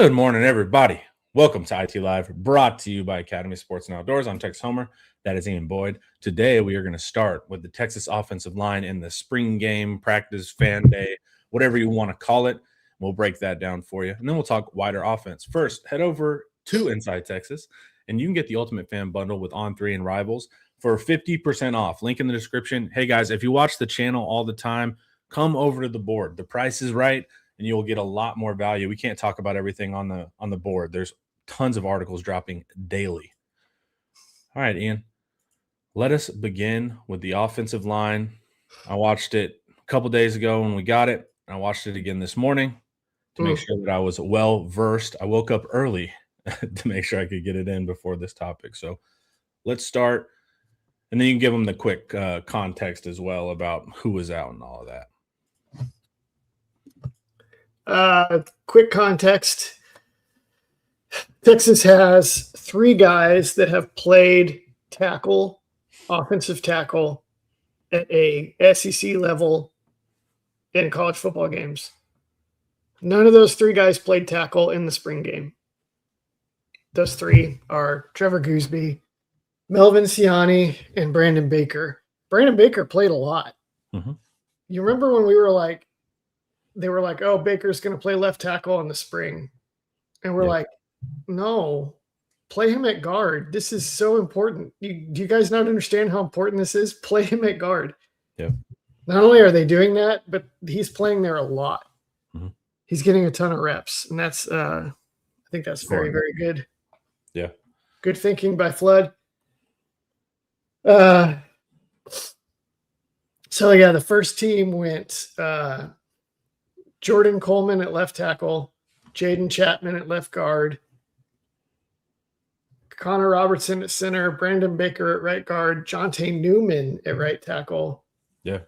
Good morning, everybody. Welcome to IT Live, brought to you by Academy Sports and Outdoors. I'm Texas Homer. That is Ian Boyd. Today, we are going to start with the Texas offensive line in the spring game, practice, fan day, whatever you want to call it. We'll break that down for you, and then we'll talk wider offense. First, head over to Inside Texas, and you can get the Ultimate Fan Bundle with On3 and Rivals for 50% off. Link in the description. Hey, guys, if you watch the channel all the time, come over to the board. The price is right, and you'll get a lot more value. We can't talk about everything on the board. There's tons of articles dropping daily. All right, Ian, let us begin with the offensive line. I watched it a couple days ago when we got it. I watched it again this morning to make sure that I was well-versed. I woke up early to make sure I could get it in before this topic. So let's start, and then you can give them the quick context as well about who was out and all of that. Quick context. Texas has three guys that have played tackle, offensive tackle, at a SEC level in college football games. None of those three guys played tackle in the spring game. Those three are Trevor Gooseby, Melvin Siani, and Brandon Baker. Brandon Baker played a lot. Mm-hmm. You remember when we were like, they were like, oh, Baker's going to play left tackle in the spring. And we're like, no, play him at guard. This is so important. Do you guys not understand how important this is? Play him at guard. Yeah. Not only are they doing that, but he's playing there a lot. Mm-hmm. He's getting a ton of reps. And that's, I think that's very, very good. Yeah. Good thinking by Flood. So, yeah, the first team went Jordan Coleman at left tackle, Jaden Chapman at left guard, Connor Robertson at center, Brandon Baker at right guard, Jonte Newman at right tackle. Yeah.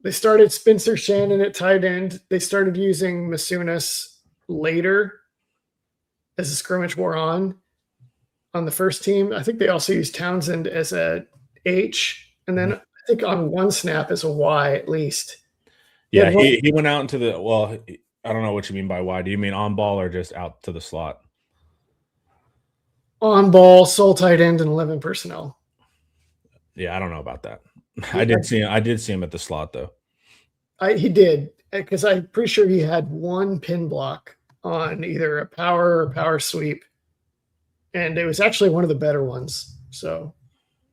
They started Spencer Shannon at tight end. They started using Masunas later as the scrimmage wore on the first team. I think they also used Townsend as a H, and then I think on one snap as a Y at least. Yeah, he went out into the – well, I don't know what you mean by Y. Do you mean on ball or just out to the slot? On ball, sole tight end, and 11 personnel. Yeah, I don't know about that. I did see him at the slot, though. He did, because I'm pretty sure he had one pin block on either a power or power sweep, and it was actually one of the better ones. So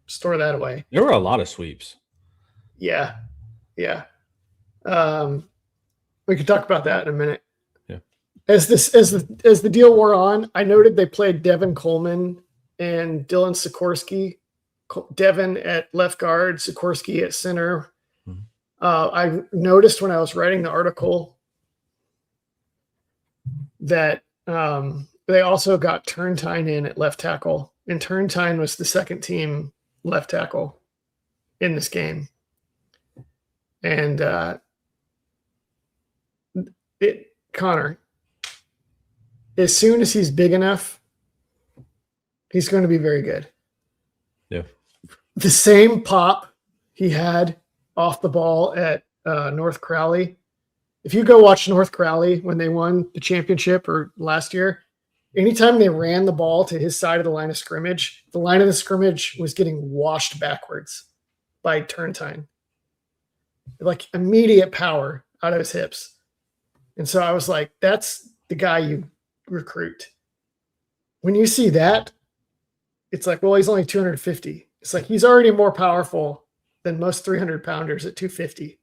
store that away. There were a lot of sweeps. Yeah. We could talk about that in a minute. Yeah. As the deal wore on, I noted they played Devin Coleman and Dylan Sikorsky. Devin at left guard, Sikorsky at center. Mm-hmm. I noticed when I was writing the article that they also got Turntine in at left tackle, and Turntine was the second team left tackle in this game. And Connor, as soon as he's big enough, he's going to be very good. Yeah. The same pop he had off the ball at North Crowley. If you go watch North Crowley when they won the championship or last year, anytime they ran the ball to his side of the line of scrimmage, the line of the scrimmage was getting washed backwards by Turntine. Like immediate power out of his hips. And so I was like, that's the guy you recruit. When you see that, it's like, well, he's only 250. It's like he's already more powerful than most 300-pounders at 250.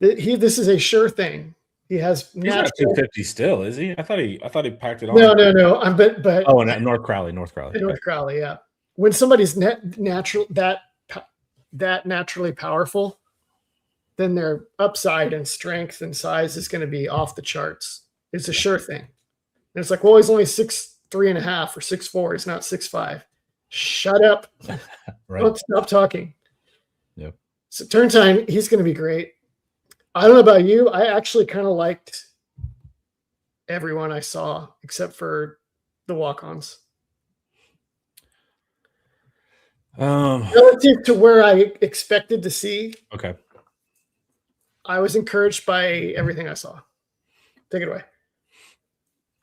This is a sure thing. He's not 250 still, is he? I thought he packed it on. No. But and North Crowley. North Crowley, yeah. When somebody's that naturally powerful, then their upside and strength and size is going to be off the charts. It's a sure thing. And it's like, well, he's only 6'3.5" or 6'4". He's not 6'5". Shut up. Right. Don't stop talking. Yep. So Turntine, he's going to be great. I don't know about you. I actually kind of liked everyone I saw except for the walk-ons. Relative to where I expected to see. Okay. I was encouraged by everything I saw. Take it away.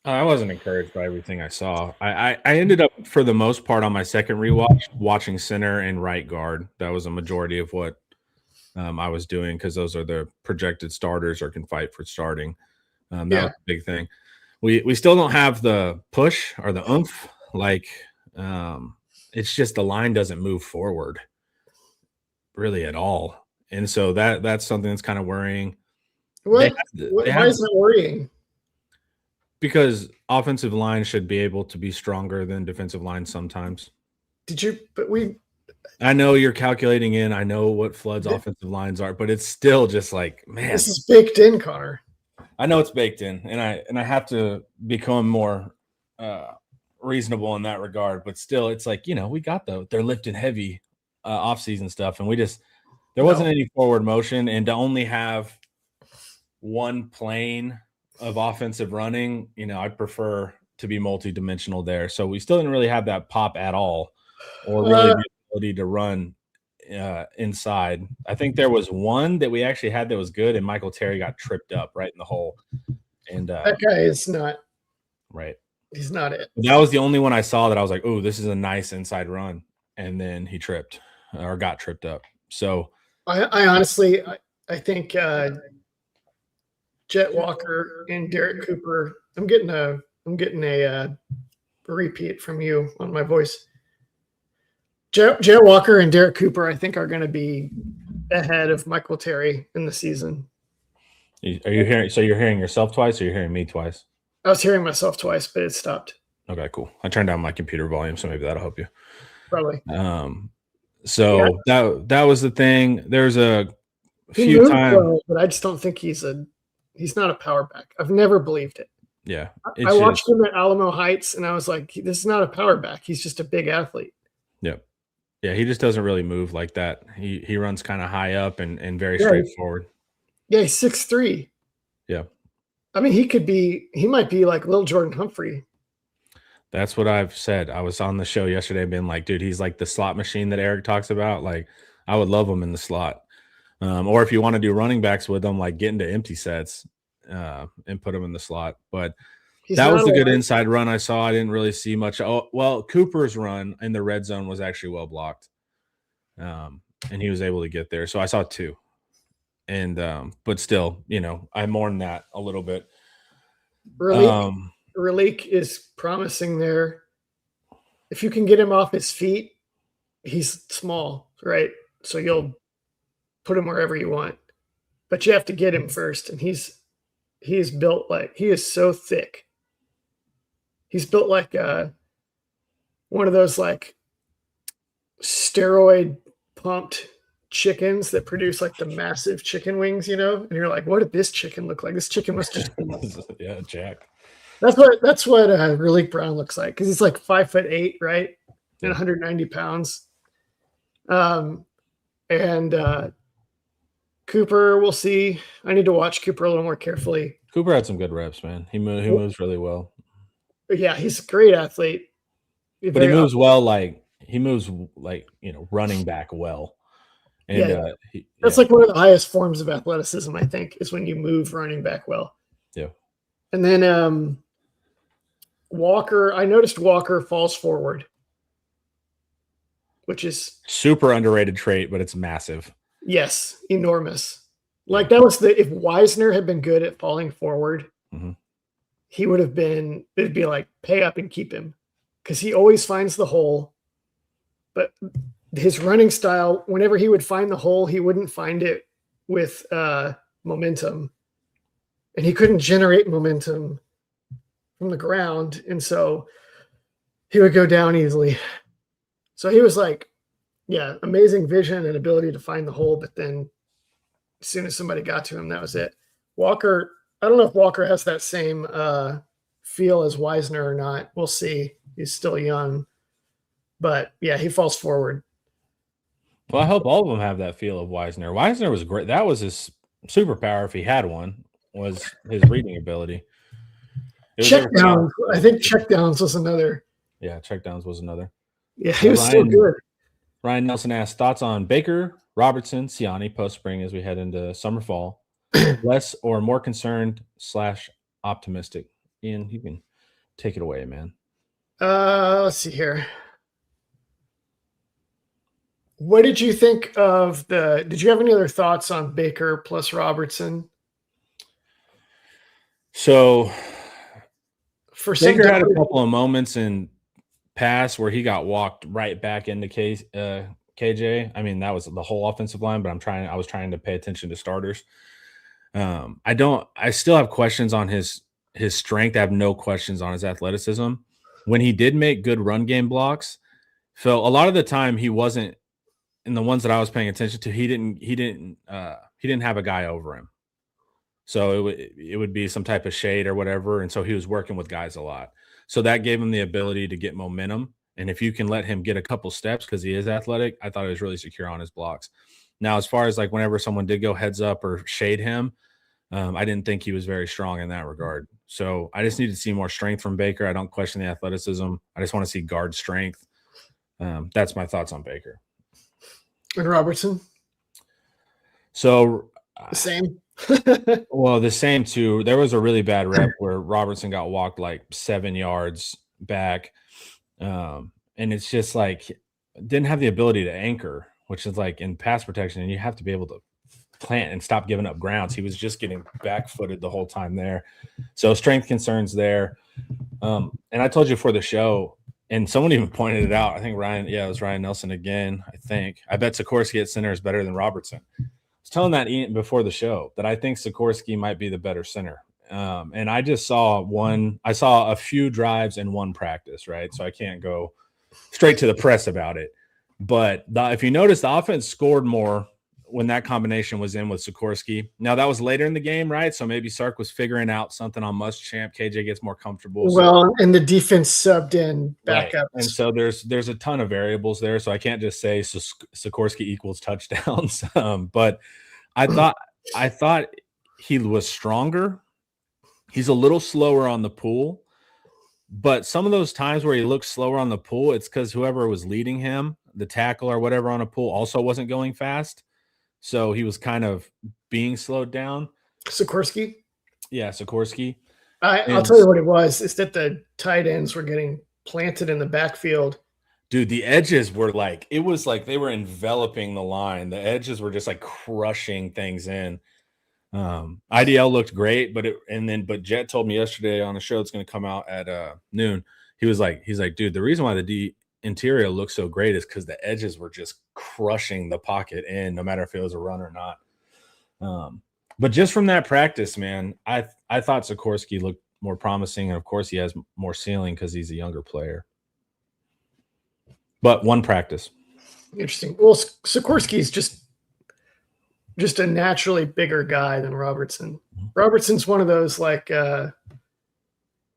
I wasn't encouraged by everything I saw. I ended up, for the most part, on my second rewatch, watching center and right guard. That was a majority of what I was doing because those are the projected starters or can fight for starting. That was the big thing. We still don't have the push or the oomph. Like, it's just the line doesn't move forward really at all, and so that's something that's kind of worrying. Why is that worrying? Because offensive line should be able to be stronger than defensive line sometimes. I know you're calculating in. I know what Flood's offensive lines are, but it's still just like, man, this is baked in, Connor. I know it's baked in, and I have to become more reasonable in that regard. But still, it's like, we got they're lifting heavy off-season stuff, and there wasn't any forward motion, and to only have one plane of offensive running, I'd prefer to be multi-dimensional there. So we still didn't really have that pop at all, or really the ability to run inside. I think there was one that we actually had that was good, and Michael Terry got tripped up right in the hole. And that guy is not right. He's not it. That was the only one I saw that I was like, "Oh, this is a nice inside run," and then he tripped or got tripped up. So I honestly, I think Jet Walker and Derek Cooper. I'm getting a repeat from you on my voice. Jet Walker and Derek Cooper, I think, are going to be ahead of Michael Terry in the season. Are you hearing? So you're hearing yourself twice, or you're hearing me twice? I was hearing myself twice, but it stopped. Okay, cool. I turned down my computer volume, so maybe that'll help you. Probably. So that was the thing. There's a few times, well, but I just don't think he's not a power back. I've never believed it. Yeah, I watched him at Alamo Heights, and I was like, this is not a power back. He's just a big athlete. Yeah, he just doesn't really move like that. He runs kind of high up and very straightforward. Yeah, he's 6'3". Yeah. I mean, he might be like little Jordan Humphrey. That's what I've said. I was on the show yesterday being like, dude, he's like the slot machine that Eric talks about. Like, I would love him in the slot. Or if you want to do running backs with him, like get into empty sets and put him in the slot. But that was the good inside run I saw. I didn't really see much. Oh, well, Cooper's run in the red zone was actually well blocked. And he was able to get there. So I saw two. And but still, I mourn that a little bit. Ralik is promising there. If you can get him off his feet, he's small, right? So you'll put him wherever you want. But you have to get him first. And he's built like, he is so thick. He's built like one of those like steroid pumped chickens that produce like the massive chicken wings, and you're like, what did this chicken look like? This chicken must just yeah, Jack. That's what Ralik Brown looks like, because he's like 5'8", right, and 190 pounds. And Cooper, we'll see. I need to watch Cooper a little more carefully. Cooper had some good reps, man. He moves really well. Yeah, he's a great athlete. But he moves well, like running back well. And that's like one of the highest forms of athleticism, I think, is when you move running back well. Yeah. And then Walker, I noticed Walker falls forward, which is super underrated trait, but it's massive. Yes, enormous. Like that was if Wisner had been good at falling forward, he would have been, it'd be like pay up and keep him, because he always finds the hole. But his running style, whenever he would find the hole, he wouldn't find it with momentum. And he couldn't generate momentum from the ground. And so he would go down easily. So he was like, amazing vision and ability to find the hole. But then as soon as somebody got to him, that was it. Walker, I don't know if Walker has that same feel as Wisner or not. We'll see. He's still young. But yeah, he falls forward. Well, I hope all of them have that feel of Wisner. Wisner was great. That was his superpower, if he had one, was his reading ability. Checkdowns. I think checkdowns was another. Yeah, checkdowns was another. Yeah, he was still good. Ryan Nelson asked thoughts on Baker, Robertson, Siani post-spring as we head into summer-fall. Less or more concerned / optimistic? Ian, you can Take it away, man. Let's see here. What did you think of did you have any other thoughts on Baker plus Robertson? So For some Baker had a couple of moments in pass where he got walked right back into KJ. I mean, that was the whole offensive line, but I was trying to pay attention to starters. I still have questions on his strength. I have no questions on his athleticism. When he did make good run game blocks, so a lot of the time he wasn't in the ones that I was paying attention to. He didn't have a guy over him. So it would be some type of shade or whatever. And so he was working with guys a lot. So that gave him the ability to get momentum. And if you can let him get a couple steps because he is athletic, I thought he was really secure on his blocks. Now, as far as like whenever someone did go heads up or shade him, I didn't think he was very strong in that regard. So I just need to see more strength from Baker. I don't question the athleticism. I just want to see guard strength. That's my thoughts on Baker. And Robertson? So the same. Well, the same too. There was a really bad rep where Robertson got walked like 7 yards back. And it's just like didn't have the ability to anchor, which is like in pass protection, and you have to be able to plant and stop giving up grounds. He was just getting back-footed the whole time there. So strength concerns there. And I told you before the show, and someone even pointed it out. I think it was Ryan Nelson again, I think. I bet Sikorsky at center is better than Robertson. I was telling that Ian before the show that I think Sikorsky might be the better center. And I just saw a few drives in one practice, right? So I can't go straight to the press about it. But if you notice, the offense scored more when that combination was in with Sikorsky. Now, that was later in the game, right? So maybe Sark was figuring out something on Muschamp. KJ gets more comfortable. Well, and the defense subbed in backups. Right. And so there's a ton of variables there. So I can't just say Sikorsky equals touchdowns. But I thought he was stronger. He's a little slower on the pool. But some of those times where he looked slower on the pool, it's because whoever was leading him, the tackle or whatever on a pool, also wasn't going fast. So he was kind of being slowed down. Sikorsky? Yeah, Sikorsky. I'll tell you what it was. It's that the tight ends were getting planted in the backfield. Dude, the edges were like – it was like they were enveloping the line. The edges were just like crushing things in. IDL looked great, but Jet told me yesterday on a show that's going to come out at noon. He's like, dude, the reason why the interior looks so great is because the edges were just crushing the pocket in, no matter if it was a run or not. But just from that practice, man, I thought Sikorsky looked more promising, and of course he has more ceiling because he's a younger player. But one practice. Interesting. Well, Sikorsky is just a naturally bigger guy than Robertson. Robertson's one of those like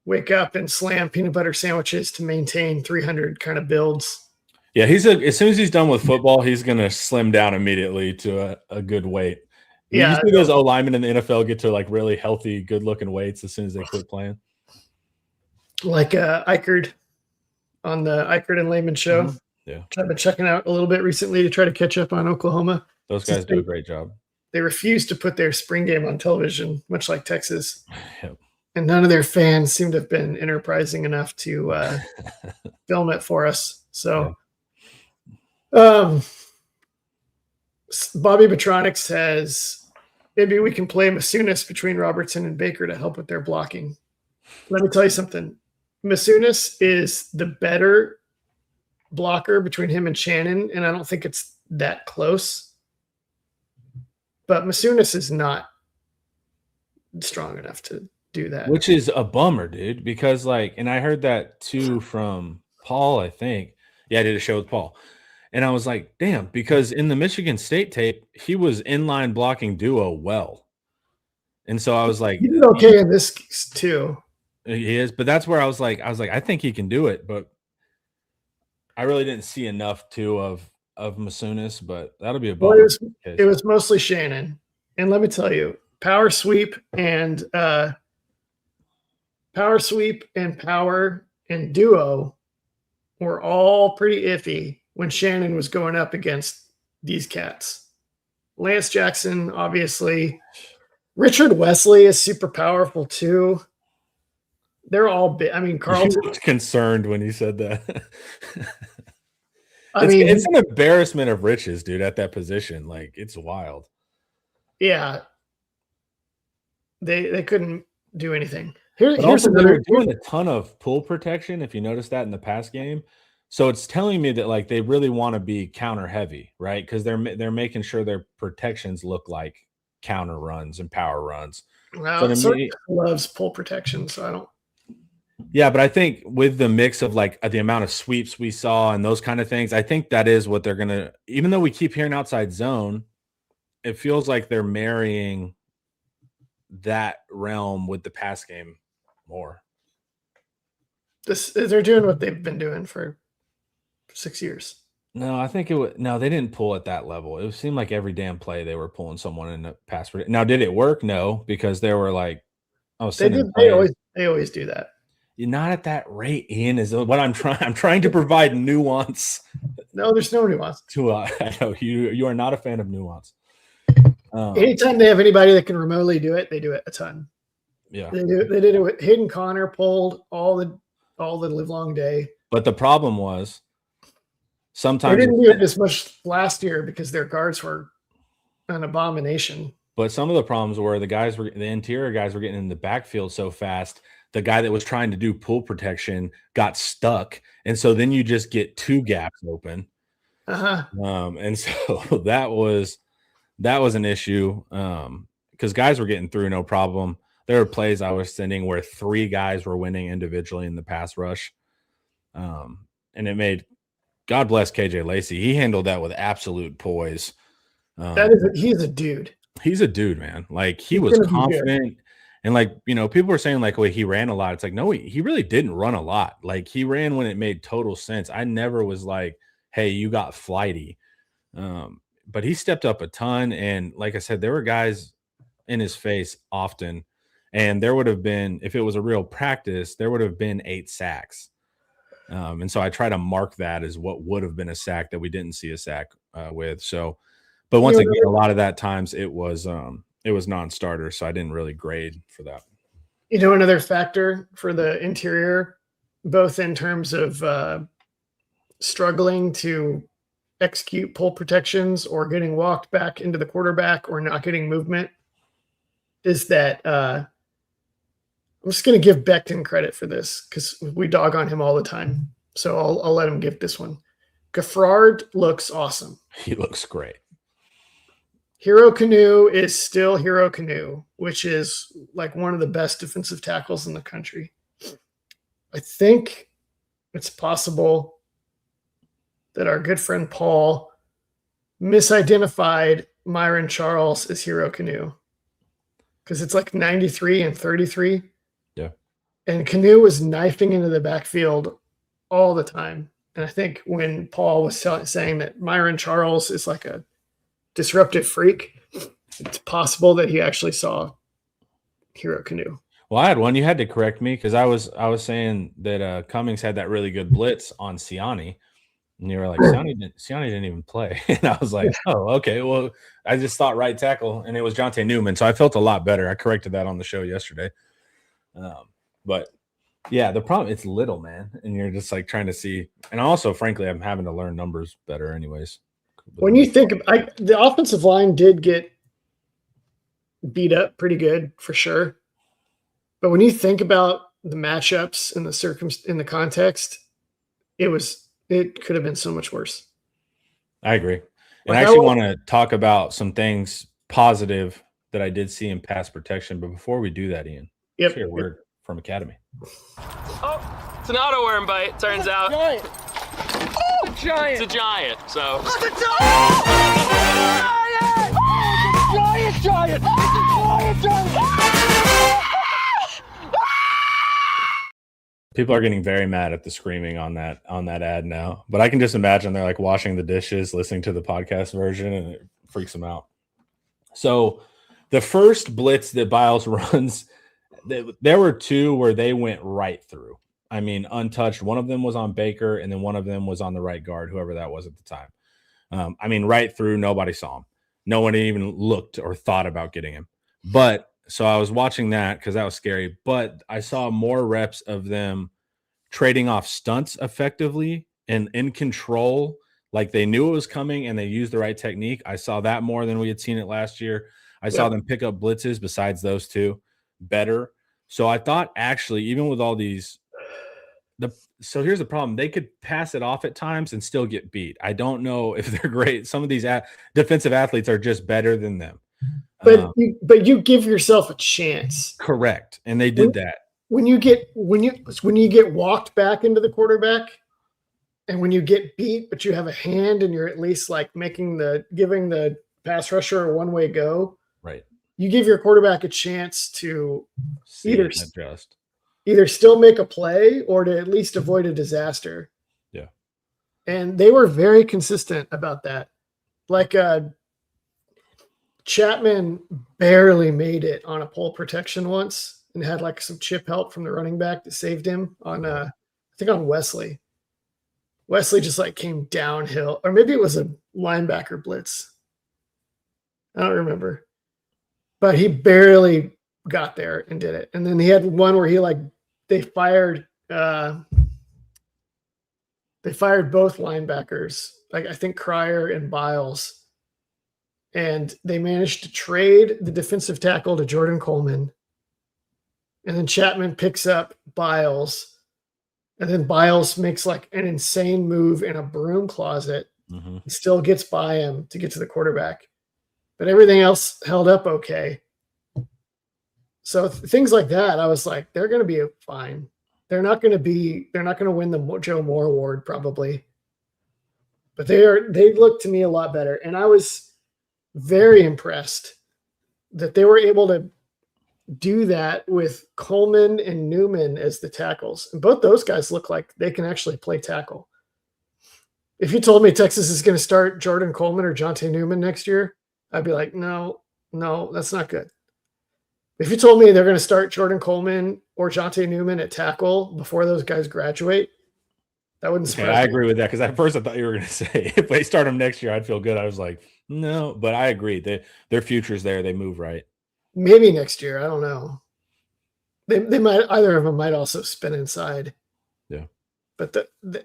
wake up and slam peanut butter sandwiches to maintain 300 kind of builds. Yeah, as soon as he's done with football, he's going to slim down immediately to a good weight. Yeah, you see those O linemen in the NFL get to like really healthy, good looking weights as soon as they quit playing. Like Eichard on the Eichard and Lehman show. Mm-hmm. Yeah, I've been checking out a little bit recently to try to catch up on Oklahoma. Those guys do a great job. They refuse to put their spring game on television, much like Texas. Yep. And none of their fans seem to have been enterprising enough to film it for us. So, Bobby Petronic says maybe we can play Masunis between Robertson and Baker to help with their blocking. Let me tell you something. Masunis is the better blocker between him and Shannon, and I don't think it's that close. But Masunis is not strong enough to do that. Which is a bummer, dude, because and I heard that too from Paul, I think. Yeah, I did a show with Paul. And I was like, damn, because in the Michigan State tape, he was inline blocking duo well. And so I was like, he's okay in this too. He is, but that's where I was like, I think he can do it, but I really didn't see enough too of Masunis, but that'll be a bummer. Well, it was mostly Shannon. And let me tell you, power sweep and power and duo were all pretty iffy when Shannon was going up against these cats. Lance Jackson, obviously. Richard Wesley is super powerful too. They're all big. I mean, You Carlton. looked concerned when you said that. I mean, it's an embarrassment of riches, dude, at that position. Like, it's wild. yeah, they couldn't do anything. But Here's also, they another. were doing a ton of pull protection, if you noticed that in the past game. So it's telling me that like they really want to be counter heavy, right? Because they're making sure their protections look like counter runs and power runs. So Well, to Sark me, loves pull protection, so I don't. yeah, but I think with the mix of like the amount of sweeps we saw and those kind of things, I think that is what they're gonna. Even though we keep hearing outside zone, it feels like they're marrying that realm with the pass game more. They're doing what they've been doing for 6 years. No, I think it was no, they didn't pull at that level. It seemed like every damn play they were pulling someone in the pass. Now, did it work? No, because they were like, oh, They did. They always do that. You're not at that rate, Ian. Is what I'm trying. I'm trying to provide nuance. No, there's no nuance. I know you are not a fan of nuance. Anytime they have anybody that can remotely do it, they do it a ton. Yeah, they did it with Hayden Connor, pulled all the live long day. But the problem was sometimes they didn't do it as much last year because their guards were an abomination. But some of the problems were the interior guys were getting in the backfield so fast. The guy that was trying to do pull protection got stuck, and so then you just get two gaps open. And so that was an issue because guys were getting through no problem. There were plays I was sending where three guys were winning individually in the pass rush, and it made God bless KJ Lacey. He handled that with absolute poise. He's a dude. He's a dude, man. Like he was confident. And like, people were saying like, well, he ran a lot. It's like, no, he really didn't run a lot. Like he ran when it made total sense. I never was like, hey, you got flighty. But he stepped up a ton. And like I said, there were guys in his face often. And there would have been, if it was a real practice, there would have been 8 sacks. And so I try to mark that as what would have been a sack that we didn't see a sack with. So, but once again, a lot of that times it was non-starter, so I didn't really grade for that. Another factor for the interior, both in terms of struggling to execute pull protections or getting walked back into the quarterback or not getting movement, is that I'm just going to give Becton credit for this because we dog on him all the time. So I'll let him give this one. Gaffrard looks awesome. He looks great. Hero Canoe is still Hero Canoe, which is like one of the best defensive tackles in the country. I think it's possible that our good friend Paul misidentified Myron Charles as Hero Canoe because it's like 93 and 33. Yeah. And Canoe was knifing into the backfield all the time. And I think when Paul was saying that Myron Charles is like a disruptive freak, it's possible that he actually saw Hero Canoe. Well, I had one. You had to correct me because I was saying that Cummings had that really good blitz on Siani, and you were like, Siani didn't even play, and I was like, oh, okay. Well, I just thought right tackle, and it was Jonte Newman, so I felt a lot better. I corrected that on the show yesterday, but yeah, the problem it's little, man, and you're just like trying to see, and also, frankly, I'm having to learn numbers better, anyways. When you think the offensive line did get beat up pretty good for sure. But when you think about the matchups and in the context, it could have been so much worse. I agree. And I actually want to talk about some things positive that I did see in pass protection. But before we do that, Ian, let's hear a word from Academy. Oh, it's an auto worm bite, turns out. Giant. Oh, it's a giant. It's a giant, so. It's a giant! Oh, it's a giant! It's a giant! People are getting very mad at the screaming on that ad now, but I can just imagine they're like washing the dishes, listening to the podcast version, and it freaks them out. So the first blitz that Biles runs, there were 2 where they went right through. I mean, untouched. One of them was on Baker, and then one of them was on the right guard, whoever that was at the time. I mean, right through, nobody saw him. No one even looked or thought about getting him. But So I was watching that because that was scary. But I saw more reps of them trading off stunts effectively and in control. Like they knew it was coming and they used the right technique. I saw that more than we had seen it last year. I saw them pick up blitzes besides those two better. So I thought actually, even with all these, so here's the problem. They could pass it off at times and still get beat. I don't know if they're great. Some of these defensive athletes are just better than them. But you give yourself a chance. Correct. And they did that. When you get walked back into the quarterback, and when you get beat, but you have a hand and you're at least like giving the pass rusher a one-way go, right? You give your quarterback a chance to either still make a play or to at least avoid a disaster. Yeah. And they were very consistent about that. Like Chapman barely made it on a pole protection once and had like some chip help from the running back that saved him on I think on Wesley. Wesley just like came downhill, or maybe it was a linebacker blitz. I don't remember, but he barely got there and did it. And then he had one where they fired both linebackers, like I think Cryer and Biles, and they managed to trade the defensive tackle to Jordan Coleman. And then Chapman picks up Biles. And then Biles makes like an insane move in a broom closet. Mm-hmm. He still gets by him to get to the quarterback. But everything else held up okay. So things like that, I was like, they're going to be fine. They're not going to win the Joe Moore Award probably. But they look to me a lot better. And I was very impressed that they were able to do that with Coleman and Newman as the tackles. And both those guys look like they can actually play tackle. If you told me Texas is going to start Jordan Coleman or Jonte Newman next year, I'd be like, no, that's not good. If you told me they're going to start Jordan Coleman or Jonte Newman at tackle before those guys graduate, that wouldn't surprise me. I agree with that because at first I thought you were going to say if they start them next year, I'd feel good. I was like, no, but I agree. Their future's there. They move right. Maybe next year. I don't know. They might, either of them might also spin inside. Yeah. But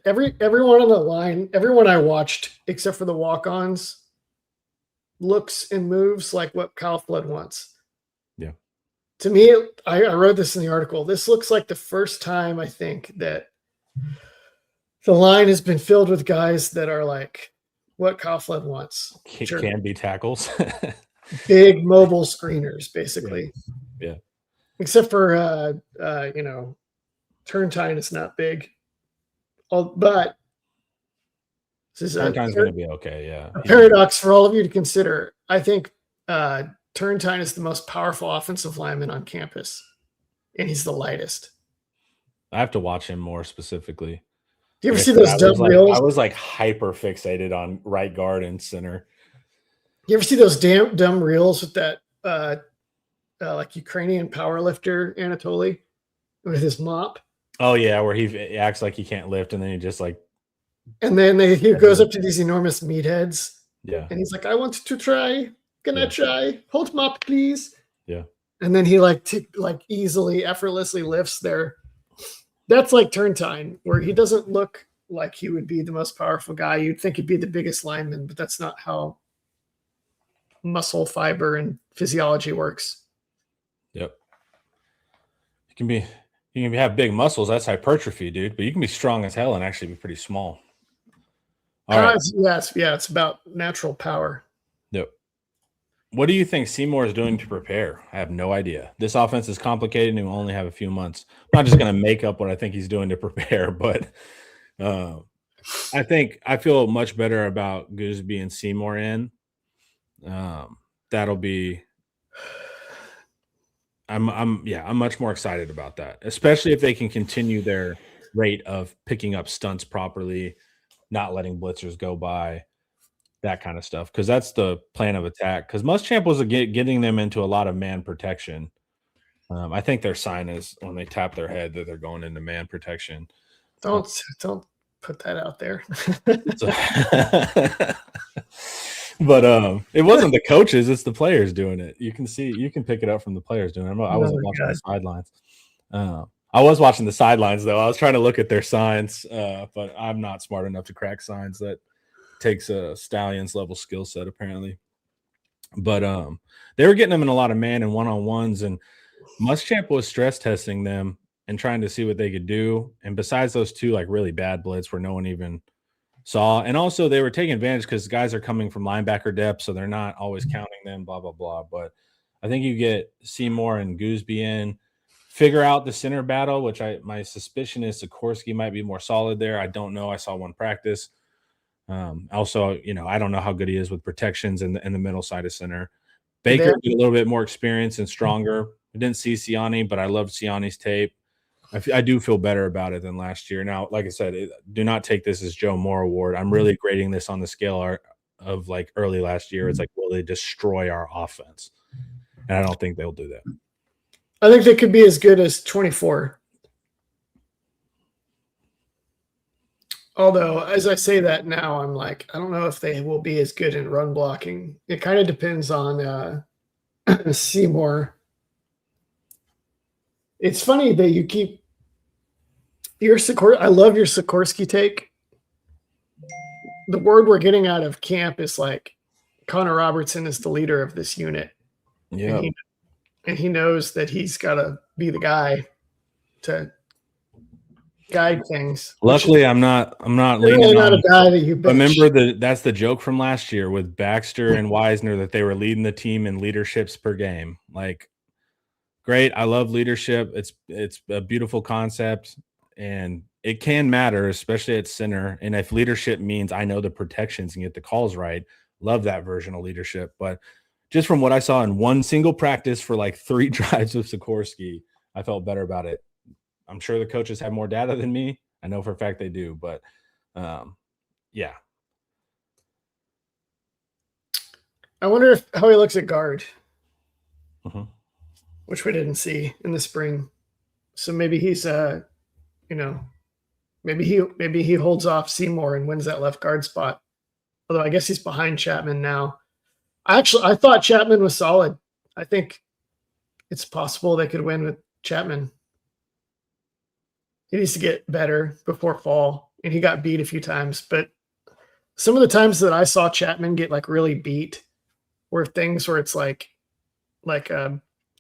everyone on the line, everyone I watched except for the walk-ons looks and moves like what Kyle Flood wants. Yeah. To me, I wrote this in the article. This looks like the first time I think that the line has been filled with guys that are like what Kyle Flood wants. Can be tackles. Big mobile screeners, basically. Yeah. Except for Turntine is not big. But this is Turntine's going to be okay. Yeah. A paradox for all of you to consider. I think Turntine is the most powerful offensive lineman on campus, and he's the lightest. I have to watch him more specifically. Do you ever see those dumb reels? I was like hyper fixated on right guard and center. You ever see those dumb reels with that like Ukrainian powerlifter Anatoly with his mop? Oh yeah, where he acts like he can't lift, and then he just like, and then he goes up to these enormous meatheads. Yeah, and he's like, "I want to try. Can I try? Hold mop, please." Yeah, and then he easily, effortlessly lifts their. That's like Turntine, where he doesn't look like he would be the most powerful guy. You'd think he'd be the biggest lineman, but that's not how muscle fiber and physiology works. Yep. You can have big muscles. That's hypertrophy, dude. But you can be strong as hell and actually be pretty small. All right. It's about natural power. Yep. What do you think Seymour is doing to prepare? I have no idea. This offense is complicated and we only have a few months. I'm not just going to make up what I think he's doing to prepare, but I feel much better about Gooseby and Seymour in. That'll be. I'm much more excited about that, especially if they can continue their rate of picking up stunts properly, not letting blitzers go by, that kind of stuff. Because that's the plan of attack. Because Muschamp was getting them into a lot of man protection. I think their sign is when they tap their head that they're going into man protection. Don't put that out there. But it wasn't the coaches; it's the players doing it. You can pick it up from the players doing it. I wasn't watching the sidelines. I was watching the sidelines though. I was trying to look at their signs, but I'm not smart enough to crack signs. That takes a Stallions level skill set apparently. But they were getting them in a lot of man and one-on-ones, and Muschamp was stress testing them and trying to see what they could do. And besides those two like really bad blitz where no one even saw, and also they were taking advantage because guys are coming from linebacker depth, so they're not always counting them, blah, blah, blah. But I think you get Seymour and Gooseby in, figure out the center battle, which my suspicion is Sikorsky might be more solid there. I don't know. I saw one practice. Also, I don't know how good he is with protections in the middle side of center. Baker get a little bit more experience and stronger. I didn't see Siani, but I loved Siani's tape. I do feel better about it than last year. Now, like I said, do not take this as Joe Moore award. I'm really grading this on the scale of like early last year. It's like, will they destroy our offense? And I don't think they'll do that. I think they could be as good as 24. Although, as I say that now, I'm like, I don't know if they will be as good in run blocking. It kind of depends on Seymour. It's funny that you keep your Sikorsky. I love your Sikorsky take. The word we're getting out of camp is like Connor Robertson is the leader of this unit. Yeah. And he knows that he's got to be the guy to guide things. Luckily, I'm not leaning really not on a guy that you bench. Remember that's the joke from last year with Baxter and Wisner that they were leading the team in leaderships per game. Like, great. I love leadership. It's a beautiful concept, and it can matter, especially at center. And if leadership means I know the protections and get the calls right, love that version of leadership. But just from what I saw in one single practice for like 3 drives of Sikorsky, I felt better about it. I'm sure the coaches have more data than me. I know for a fact they do, but yeah. I wonder how he looks at guard, Mm-hmm. which we didn't see in the spring. So maybe he's maybe he holds off Seymour and wins that left guard spot. Although I guess he's behind Chapman now. I thought Chapman was solid. I think it's possible they could win with Chapman. He needs to get better before fall, and he got beat a few times. But some of the times that I saw Chapman get like really beat were things where it's like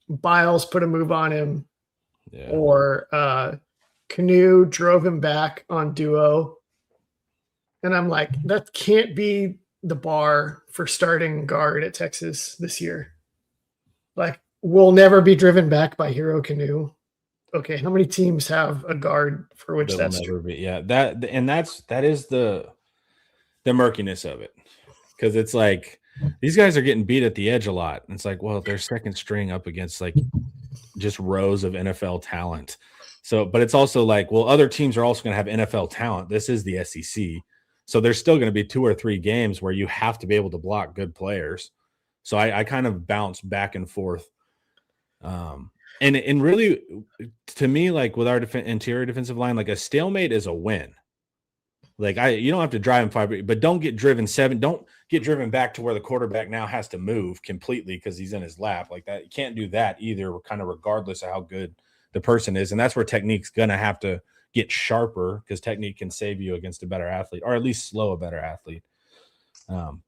Biles put a move on him, or Canoe drove him back on duo. And I'm like, that can't be the bar for starting guard at Texas this year. Like, we'll never be driven back by Hero Canoe. Okay, how many teams have a guard for which that's never be? Yeah, that is the murkiness of it, because it's like these guys are getting beat at the edge a lot. And it's like, well, they're second string up against like just rows of NFL talent. So, but it's also like, well, other teams are also going to have NFL talent. This is the SEC. So there's still going to be 2 or 3 games where you have to be able to block good players. So I kind of bounce back and forth. And really, to me, like with our interior defensive line, like a stalemate is a win. Like you don't have to drive them 5, but don't get driven 7. Don't get driven back to where the quarterback now has to move completely because he's in his lap like that. You can't do that either, kind of regardless of how good the person is. And that's where technique's going to have to get sharper, because technique can save you against a better athlete, or at least slow a better athlete.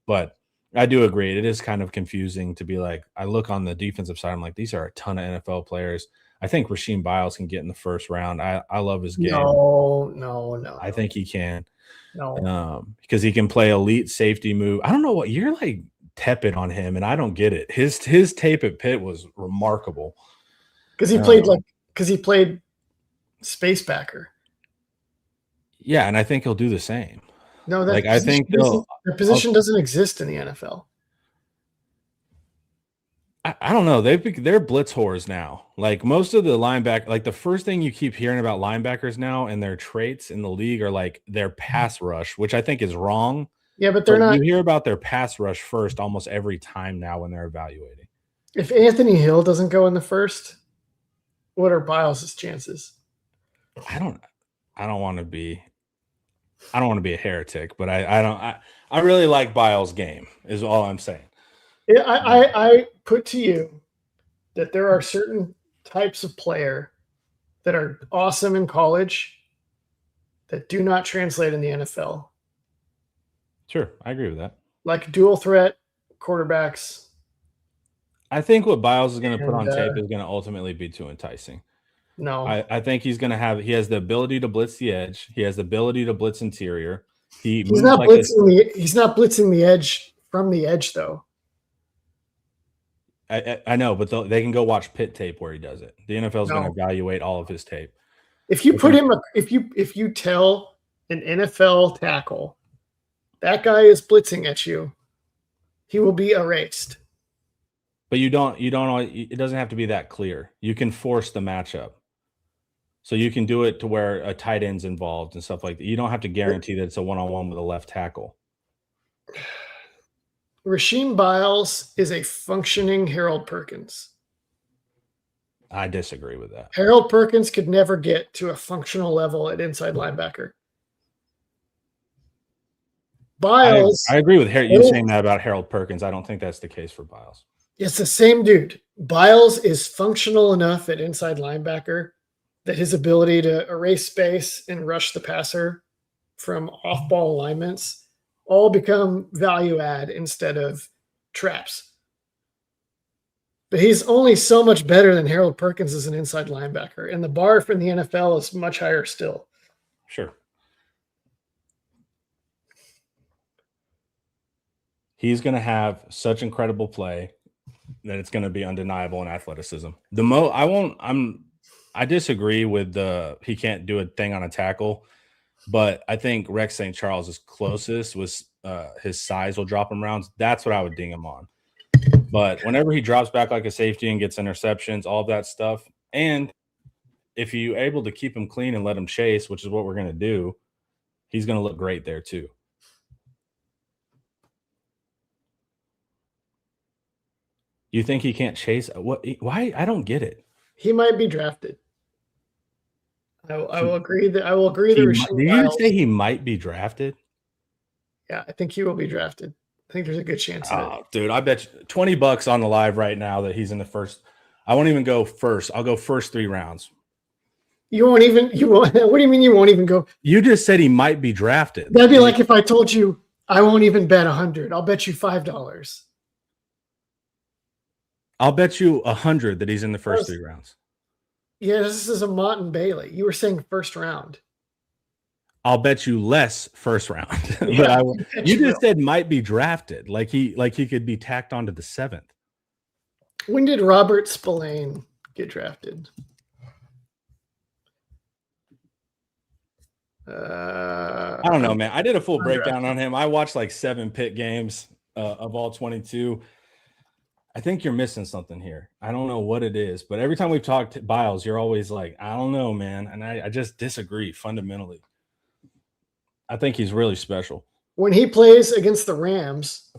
But I do agree. It is kind of confusing to be like, I look on the defensive side, I'm like, these are a ton of NFL players. I think Rasheem Biles can get in the first round. I love his game. No. I think he can. No. Because he can play elite safety move. I don't know what you're like tepid on him, and I don't get it. His tape at Pitt was remarkable. Because he played space backer. Yeah, and I think he'll do the same. No, I think the position doesn't exist in the NFL. I don't know. They're blitz whores now. Like most of the linebacker, like the first thing you keep hearing about linebackers now and their traits in the league are like their pass rush, which I think is wrong. Yeah, but they're not. You hear about their pass rush first almost every time now when they're evaluating. If Anthony Hill doesn't go in the first, what are Biles' chances? I don't want to be a heretic, but I I really like Biles' game, is all I'm saying. Yeah, I put to you that there are certain types of player that are awesome in college that do not translate in the NFL. Sure, I agree with that. Like dual threat quarterbacks. I think what Biles is going to put And, on tape is going to ultimately be too enticing. No. I think he has the ability to blitz the edge. He has the ability to blitz interior. He's not blitzing the edge from the edge though. I know, but they can go watch Pitt tape where he does it. The NFL is going to evaluate all of his tape. If you put him, if you tell an NFL tackle that guy is blitzing at you, he will be erased. But you don't. It doesn't have to be that clear. You can force the matchup, so you can do it to where a tight end's involved and stuff like that. You don't have to guarantee that it's a one-on-one with a left tackle. Rasheem Biles is a functioning Harold Perkins. I disagree with that. Harold Perkins could never get to a functional level at inside linebacker. Biles. I agree with you saying that about Harold Perkins. I don't think that's the case for Biles. It's the same dude. Biles is functional enough at inside linebacker that his ability to erase space and rush the passer from off-ball alignments all become value add instead of traps. But he's only so much better than Harold Perkins as an inside linebacker, and the bar from the NFL is much higher still. Sure. He's going to have such incredible play that it's going to be undeniable in athleticism. I disagree with he can't do a thing on a tackle, but I think Rex St. Charles is closest with his size will drop him rounds. That's what I would ding him on. But whenever he drops back like a safety and gets interceptions, all of that stuff, and if you're able to keep him clean and let him chase, which is what we're going to do, he's going to look great there too. You think he can't chase? Why? I don't get it. He might be drafted. I will agree that Did you say he might be drafted? Yeah, I think he will be drafted. I think there's a good chance of it. Dude, I bet you $20 on the live right now that he's in the first. I won't even go first. I'll go first 3 rounds. What do you mean you won't even go? You just said he might be drafted. That'd be like if I told you I won't even bet 100. I'll bet you $5. I'll bet you 100 that he's in the first 3 rounds. Yeah, this is a Mott and Bailey. You were saying first round. I'll bet you less first round. Yeah, but you just said might be drafted. Like he could be tacked onto the 7th. When did Robert Spillane get drafted? I don't know, man. I did a full breakdown on him. I watched like 7 Pitt games of all 22. I think you're missing something here. I don't know what it is, but every time we've talked Biles, you're always like, I don't know, man. And I just disagree fundamentally. I think he's really special. When he plays against the Rams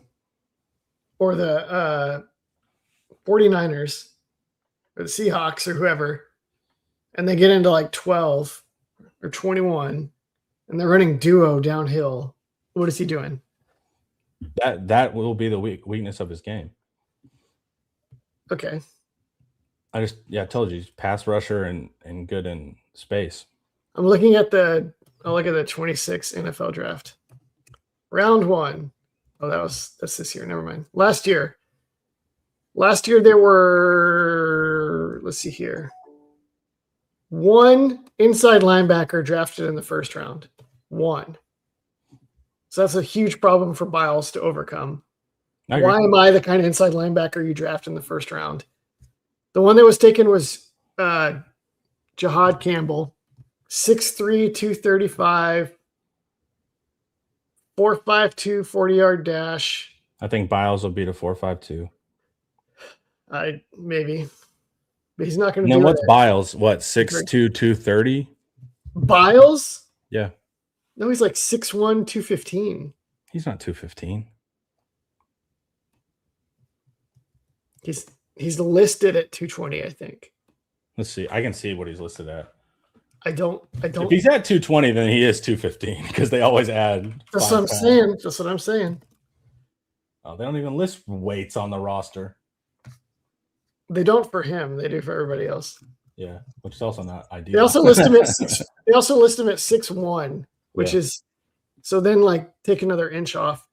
or the 49ers or the Seahawks or whoever, and they get into like 12 or 21 and they're running duo downhill, what is he doing? That will be the weakness of his game. Okay. I told you, he's pass rusher and good in space. I'm looking at the 26 NFL draft. Round 1. Oh, that's this year. Never mind. Last year there were, let's see here, 1 inside linebacker drafted in the first round. 1. So that's a huge problem for Biles to overcome. Why am I the kind of inside linebacker you draft in the first round? The one that was taken was Jahad Campbell, 6'3", 235, 4.52, 40-yard dash. I think Biles will beat a 4.52. Maybe. But he's not going to do it. Now, what's Biles? What, 6'2", 230? Biles? Yeah. No, he's like 6'1", 215. He's not 215. He's listed at 220, I think. Let's see. I can see what he's listed at. If he's at 220, then he is 215 because they always add. That's what I'm saying. That's what I'm saying. Oh, they don't even list weights on the roster. They don't for him. They do for everybody else. Yeah, which is also not ideal. They also list him at 6. They also list him at 6'1", which is so. Then like take another inch off.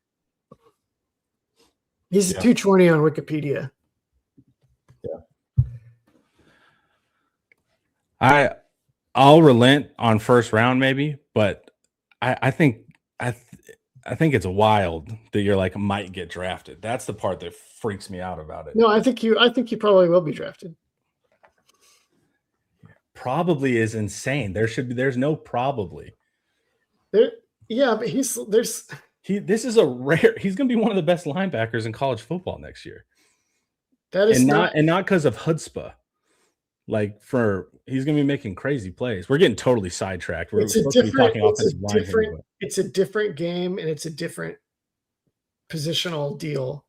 He's 220 on Wikipedia. Yeah. I'll relent on first round maybe, but I think it's wild that you're like might get drafted. That's the part that freaks me out about it. No, I think you probably will be drafted. Probably is insane. There's no probably. But this is a rare. He's going to be one of the best linebackers in college football next year. That is not because of chutzpah. Like he's going to be making crazy plays. We're getting totally sidetracked. We're supposed to be talking offensive line here. It's a different game and it's a different positional deal.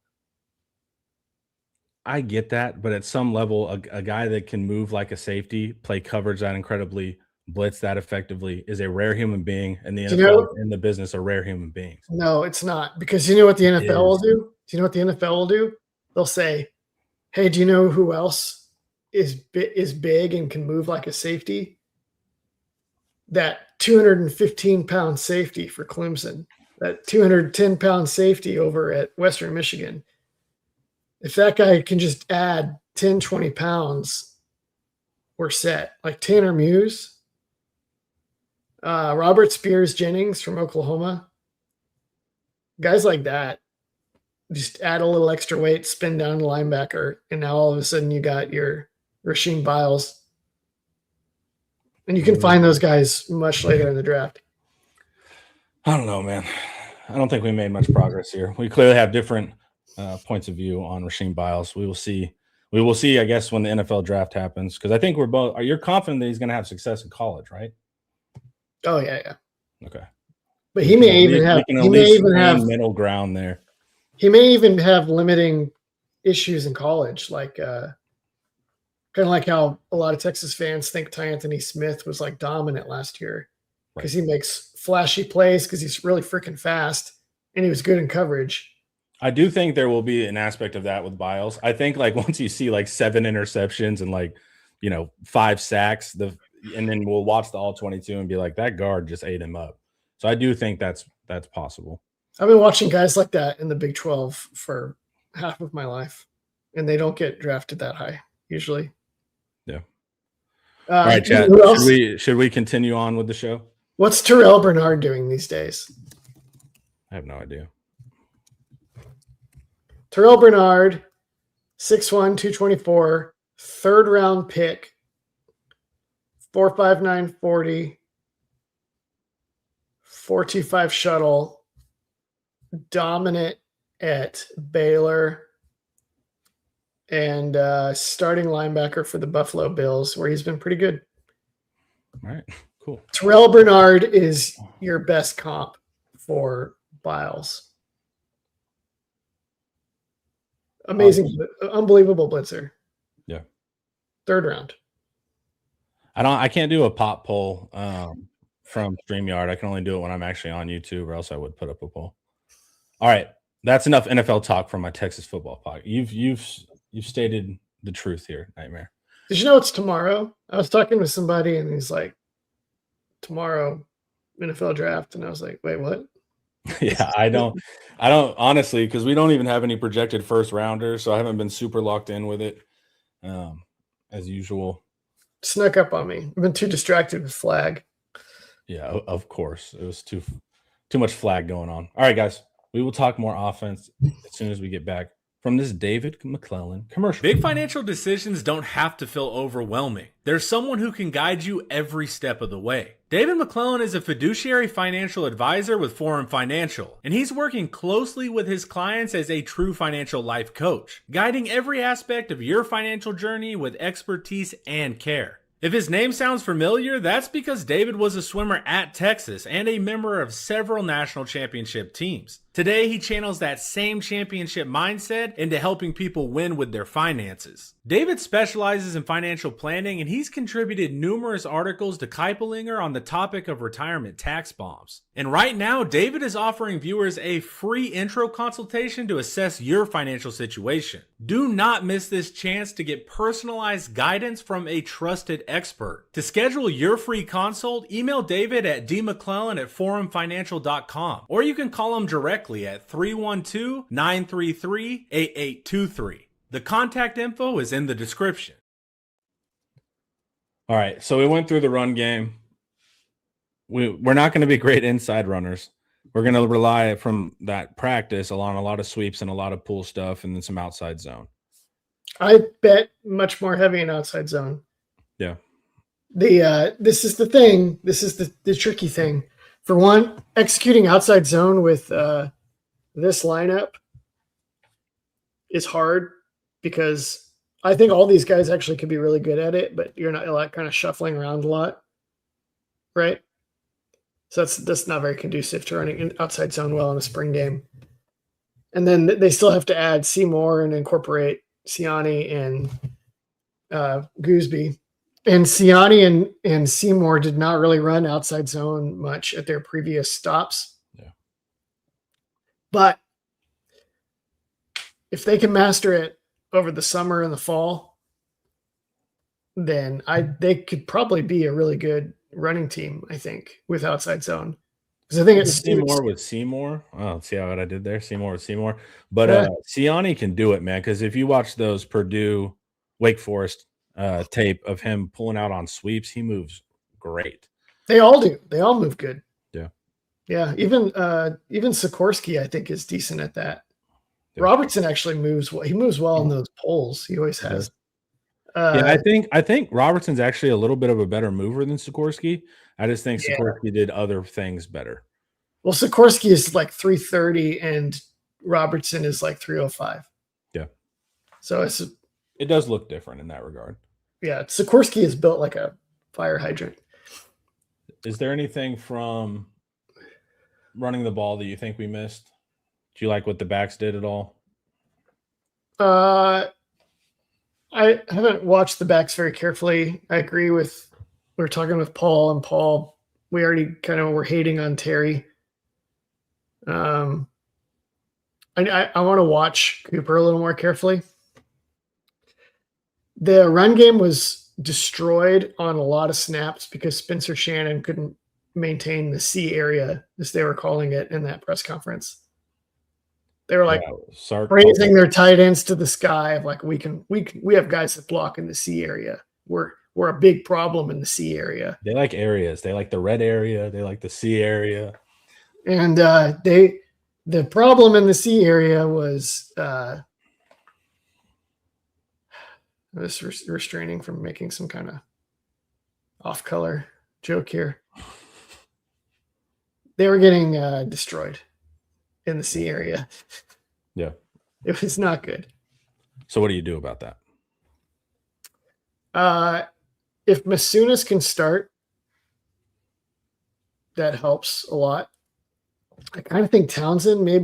I get that, but at some level, a guy that can move like a safety, play coverage that incredibly, blitz that effectively, is a rare human being, and the NFL in the business are rare human beings. No, it's not, because you know what the NFL will do? Do you know what the NFL will do? They'll say, "Hey, do you know who else is big and can move like a safety? That 215-pound safety for Clemson, that 210-pound safety over at Western Michigan. If that guy can just add 10, 20 pounds, we're set." Like Tanner Muse, Robert Spears Jennings from Oklahoma, guys like that. Just add a little extra weight, spin down the linebacker, and now all of a sudden you got your Rasheem Biles. And you can find those guys much later in the draft. I don't know, man. I don't think we made much progress here. We clearly have different points of view on Rasheem Biles. We will see. We will see, I guess, when the NFL draft happens, because I think we're both. You're confident that he's going to have success in college, right? Oh yeah. Okay. But he may even have middle ground there. He may even have limiting issues in college, like kind of like how a lot of Texas fans think Ty Anthony Smith was like dominant last year because he makes flashy plays because he's really freaking fast and he was good in coverage. I do think there will be an aspect of that with Biles. I think like once you see like 7 interceptions and 5 sacks, and then we'll watch the all 22 and be like, that guard just ate him up. So I do think that's possible. I've been watching guys like that in the Big 12 for half of my life, and they don't get drafted that high usually. Yeah. All right, Chad. Should we continue on with the show? What's Terrell Bernard doing these days? I have no idea. Terrell Bernard, 6'1", 224, third round pick, 4.59 40, 4.25 shuttle, dominant at Baylor, and starting linebacker for the Buffalo Bills, where he's been pretty good. All right, cool. Terrell Bernard is your best comp for Biles. Amazing, unbelievable blitzer. Yeah. Third round. I can't do a pop poll from StreamYard. I can only do it when I'm actually on YouTube, or else I would put up a poll. All right, that's enough NFL talk from my Texas football podcast. You've stated the truth here, Nightmare. Did you know it's tomorrow? I was talking with somebody, and he's like, "Tomorrow, NFL draft," and I was like, "Wait, what?" Yeah, I don't honestly, because we don't even have any projected first rounders, so I haven't been super locked in with it, as usual. Snuck up on me. I've been too distracted with flag. Yeah, of course. It was too much flag going on. All right, guys. We will talk more offense as soon as we get back from this David McClellan commercial. Big financial decisions don't have to feel overwhelming. There's someone who can guide you every step of the way. David McClellan is a fiduciary financial advisor with Forum Financial, and he's working closely with his clients as a true financial life coach, guiding every aspect of your financial journey with expertise and care. If his name sounds familiar, that's because David was a swimmer at Texas and a member of several national championship teams. Today, he channels that same championship mindset into helping people win with their finances. David specializes in financial planning, and he's contributed numerous articles to Kiplinger on the topic of retirement tax bombs. And right now, David is offering viewers a free intro consultation to assess your financial situation. Do not miss this chance to get personalized guidance from a trusted expert. To schedule your free consult, email David at dmcclellan@forumfinancial.com, or you can call him directly at 312-933-8823. The contact info is in the description. All right, so we went through the run game. We're not going to be great inside runners. We're going to rely from that practice on a lot of sweeps and a lot of pull stuff and then some outside zone. I bet much more heavy in outside zone. Yeah. This is the thing. This is the tricky thing. For one, executing outside zone with this lineup is hard because I think all these guys actually could be really good at it, but you're not like kind of shuffling around a lot, right? So that's not very conducive to running outside zone well in a spring game. And then they still have to add Seymour and incorporate Siani and Gooseby. And Siani and Seymour did not really run outside zone much at their previous stops. Yeah. But if they can master it over the summer and the fall, then they could probably be a really good running team, I think, with outside zone. Because I think it's Seymour with Seymour. Oh, see what I did there? Seymour with Seymour. But Siani can do it, man, because if you watch those Purdue Wake Forest tape of him pulling out on sweeps, he moves great. They all do. They all move good. Yeah. Yeah. Even Sikorsky, I think, is decent at that. Yeah. Robertson actually moves well. He moves well in those polls. He always has. Yeah, I think Robertson's actually a little bit of a better mover than Sikorsky. I just think Sikorsky did other things better. Well, Sikorsky is like 330 and Robertson is like 305. Yeah. So it does look different in that regard. Yeah, Sikorsky is built like a fire hydrant. Is there anything from running the ball that you think we missed? Do you like what the backs did at all? I haven't watched the backs very carefully. I agree with we were talking with Paul, and Paul, we already kind of were hating on Terry. I want to watch Cooper a little more carefully. The run game was destroyed on a lot of snaps because Spencer Shannon couldn't maintain the C area, as they were calling it in that press conference. They were like raising their tight ends to the sky of like, we have guys that block in the C area. We're a big problem in the C area. They like areas. They like the red area. They like the C area. And the problem in the C area was this restraining from making some kind of off-color joke here. They were getting destroyed in the C area. Yeah. It was not good. So what do you do about that? If Masunas can start, that helps a lot. I kind of think Townsend may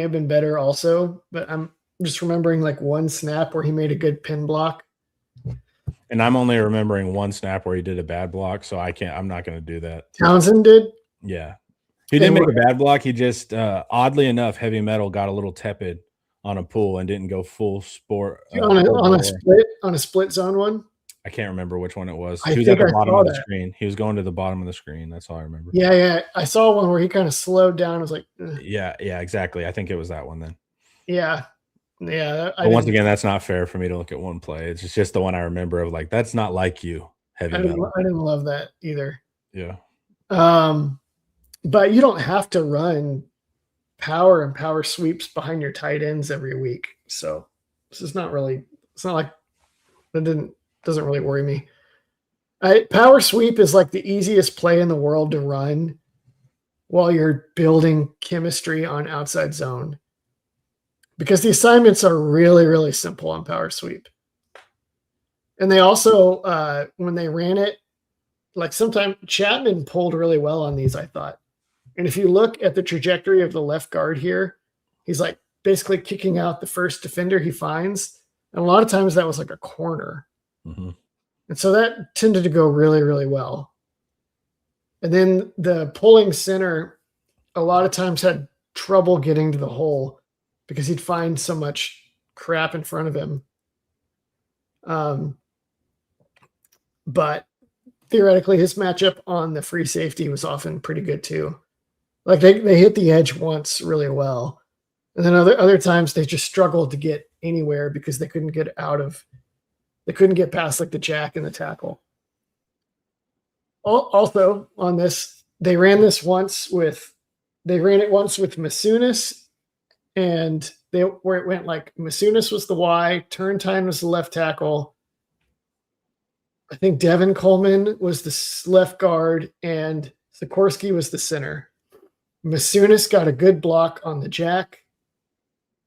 have been better also, but I'm just remembering like one snap where he made a good pin block. And I'm only remembering one snap where he did a bad block, so I'm not going to do that. Townsend did? Yeah. He didn't make a bad block. He just, oddly enough, Heavy Metal got a little tepid on a pull and didn't go full sport. On a split zone one? I can't remember which one it was. He was at the bottom of the screen. He was going to the bottom of the screen. That's all I remember. Yeah. I saw one where he kind of slowed down. I was like, ugh. Yeah, exactly. I think it was that one then. Yeah. But once again, that's not fair for me to look at one play. It's just the one I remember of like, that's not like you, Heavy Metal. I didn't love that either. Yeah. But you don't have to run power and power sweeps behind your tight ends every week. So this is not really, it's not like that doesn't really worry me. Power sweep is like the easiest play in the world to run while you're building chemistry on outside zone, because the assignments are really, really simple on power sweep. And they also, when they ran it, like sometimes Chapman pulled really well on these, I thought. And if you look at the trajectory of the left guard here, he's like basically kicking out the first defender he finds. And a lot of times that was like a corner. Mm-hmm. And so that tended to go really, really well. And then the pulling center a lot of times had trouble getting to the hole because he'd find so much crap in front of him. But theoretically, his matchup on the free safety was often pretty good too. Like they hit the edge once really well. And then other times they just struggled to get anywhere because they couldn't get past like the jack and the tackle. Also on this, they ran it once with Masunis, and where it went like Masunis was the Y, Turntine was the left tackle. I think Devin Coleman was the left guard, and Sikorsky was the center. Masunis got a good block on the jack.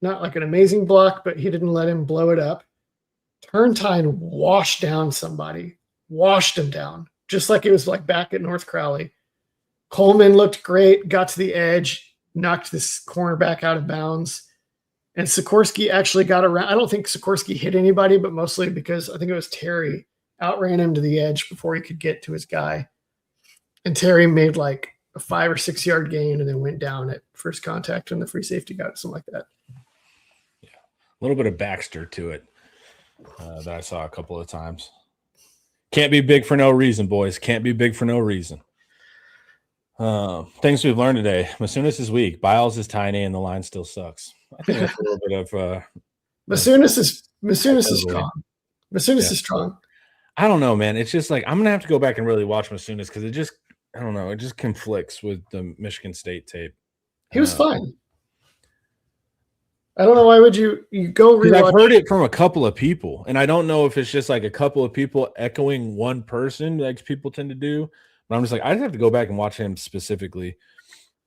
Not like an amazing block, but he didn't let him blow it up. Turntine washed down somebody. Washed him down. Just like it was like back at North Crowley. Coleman looked great, got to the edge, knocked this cornerback out of bounds. And Sikorsky actually got around. I don't think Sikorsky hit anybody, but mostly because I think it was Terry outran him to the edge before he could get to his guy. And Terry made like a 5 or 6 yard gain and then went down at first contact when the free safety got it, something like that. Yeah. A little bit of Baxter to it that I saw a couple of times. Can't be big for no reason, boys. Can't be big for no reason. Things we've learned today. Masunis is weak. Biles is tiny, and the line still sucks. I think that's a little bit of Masunis is strong. Masunis is strong. I don't know, man. It's just like I'm gonna have to go back and really watch Masunis because it just conflicts with the Michigan State tape. He was fine. I don't know why would you go rewatch. I've heard it from a couple of people, and I don't know if it's just like a couple of people echoing one person, like people tend to do. But I'm just like, I just have to go back and watch him specifically.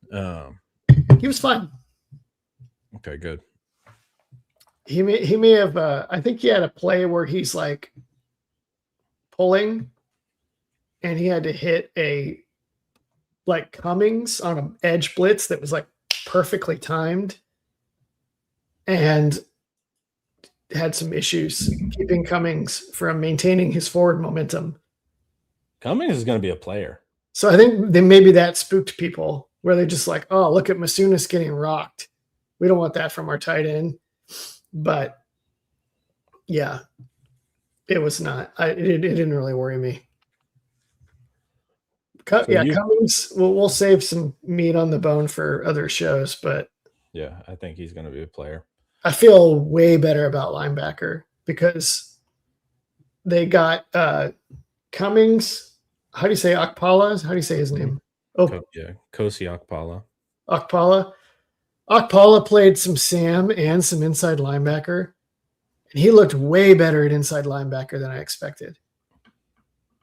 He was fine. Okay, good. He may have. I think he had a play where he's like pulling, and he had to hit a like Cummings on an edge blitz that was like perfectly timed. And had some issues keeping Cummings from maintaining his forward momentum. Cummings is going to be a player. So I think maybe that spooked people where they're just like, oh, look at Masunis getting rocked. We don't want that from our tight end. But yeah, it was not. It didn't really worry me. Cummings, we'll save some meat on the bone for other shows, but yeah, I think he's going to be a player. I feel way better about linebacker because they got Cummings. How do you say Okpala? How do you say his name? Oh, yeah, Kosi Okpala. Okpala played some Sam and some inside linebacker, and he looked way better at inside linebacker than I expected.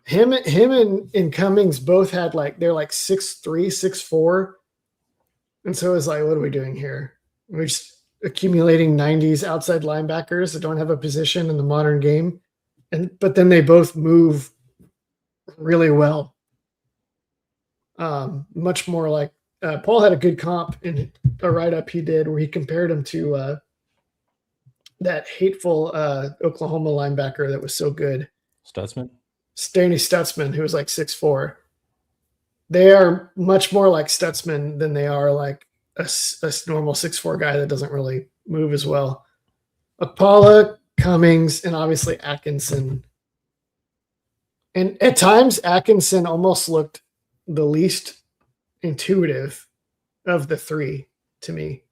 Him and Cummings both had they're like 6'3", 6'4", and so it was like, what are we doing here? We're just accumulating 90s outside linebackers that don't have a position in the modern game. But then they both move really well. Much more like Paul had a good comp in a write-up he did where he compared him to that hateful Oklahoma linebacker that was so good. Stutzman? Stanley Stutzman, who was like 6'4". They are much more like Stutzman than they are like a normal 6'4" guy that doesn't really move as well. Okpala, Cummings, and obviously Atkinson. And at times, Atkinson almost looked the least intuitive of the three to me.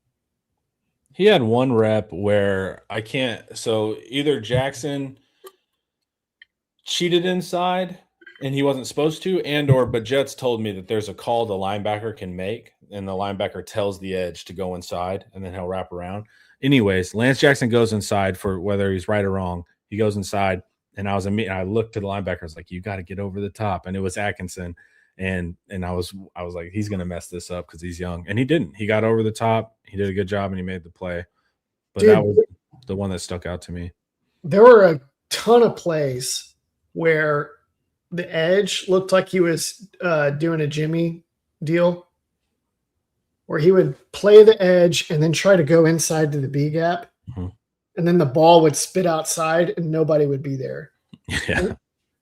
He had one rep where so either Jackson cheated inside and he wasn't supposed to, but Jets told me that there's a call the linebacker can make, and the linebacker tells the edge to go inside, and then he'll wrap around. Anyways, Lance Jackson goes inside for whether he's right or wrong. He goes inside, and I looked to the linebacker. I was like, "You got to get over the top," and it was Atkinson, and I was like, "He's gonna mess this up because he's young," and he didn't. He got over the top. He did a good job, and he made the play. But that was the one that stuck out to me. There were a ton of plays where the edge looked like he was doing a Jimmy deal. where he would play the edge and then try to go inside to the B gap. Mhm. And then the ball would spit outside and nobody would be there. Yeah.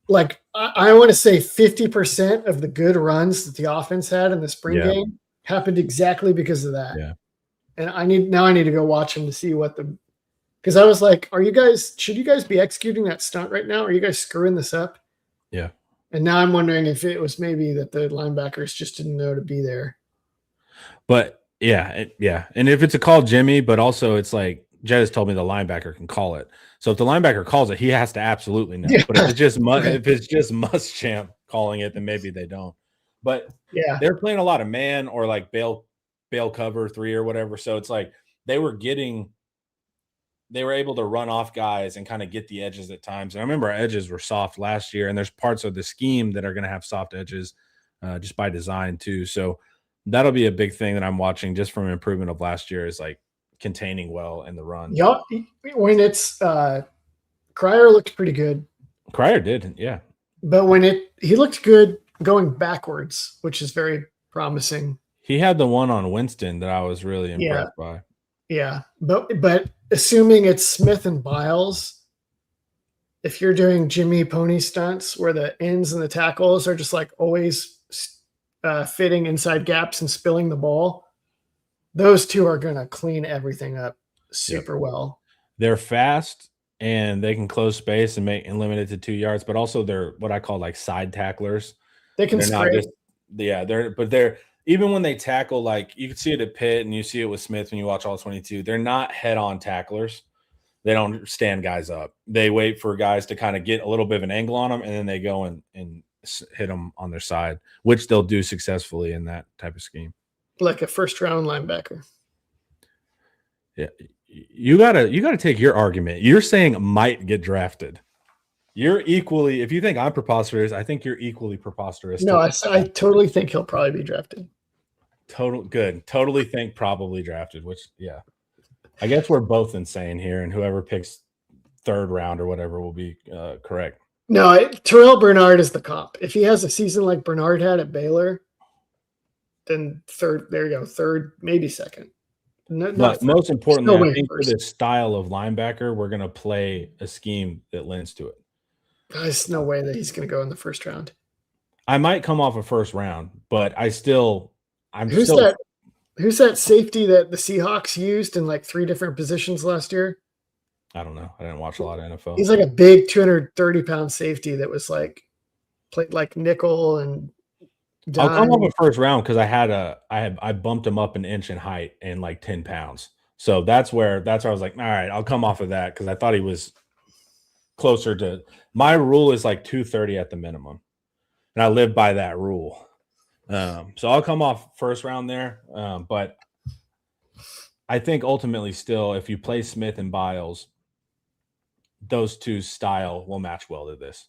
Like I want to say 50% of the good runs that the offense had in the spring Yeah. game happened exactly because of that. Yeah. And I need to go watch them to see because I was like, should you guys be executing that stunt right now? Are you guys screwing this up? Yeah. And now I'm wondering if it was maybe that the linebackers just didn't know to be there. But yeah. And if it's a call Jimmy, but also it's like Jed has told me the linebacker can call it. So if the linebacker calls it, he has to absolutely know. Yeah. But if it's just Muschamp calling it, then maybe they don't. But yeah, they're playing a lot of man or like bail cover 3 or whatever. So it's like they were able to run off guys and kind of get the edges at times. And I remember our edges were soft last year, and there's parts of the scheme that are going to have soft edges just by design too. So that'll be a big thing that I'm watching just from improvement of last year is like containing well in the run. Yep. When it's Cryer looked pretty good. Cryer did, yeah. But he looked good going backwards, which is very promising. He had the one on Winston that I was really impressed by. Yeah. But assuming it's Smith and Biles, if you're doing Jimmy Pony stunts where the ends and the tackles are just like always fitting inside gaps and spilling the ball, those two are going to clean everything up super well. They're fast and they can close space and limit it to 2 yards, but also they're what I call like side tacklers. They can spray. They're even when they tackle, like you can see it at Pitt and you see it with Smith when you watch all 22, they're not head-on tacklers. They don't stand guys up. They wait for guys to kind of get a little bit of an angle on them, and then they go and hit them on their side, which they'll do successfully in that type of scheme. Like a first-round linebacker. Yeah, you gotta take your argument. You're saying might get drafted. You're equally, if you think I'm preposterous, I think you're equally preposterous. No, I totally think he'll probably be drafted. Totally think probably drafted, which, yeah. I guess we're both insane here, and whoever picks 3rd round or whatever will be correct. No, Terrell Bernard is the comp. If he has a season like Bernard had at Baylor, then 3rd, there you go, 3rd, maybe 2nd. But most importantly, I think for this style of linebacker, we're going to play a scheme that lends to it. There's no way that he's going to go in the 1st round. I might come off a 1st round, but Who's that safety that the Seahawks used in like 3 different positions last year? I don't know. I didn't watch a lot of NFL. He's like a big 230-pound safety that was like played like nickel and dime. I'll come off a 1st round because I bumped him up an inch in height and like 10 pounds. So that's where I was like, all right, I'll come off of that because I thought he was closer to my rule is like 230 at the minimum. And I live by that rule. So I'll come off 1st round there. But I think ultimately still, if you play Smith and Biles, those two style will match well to this.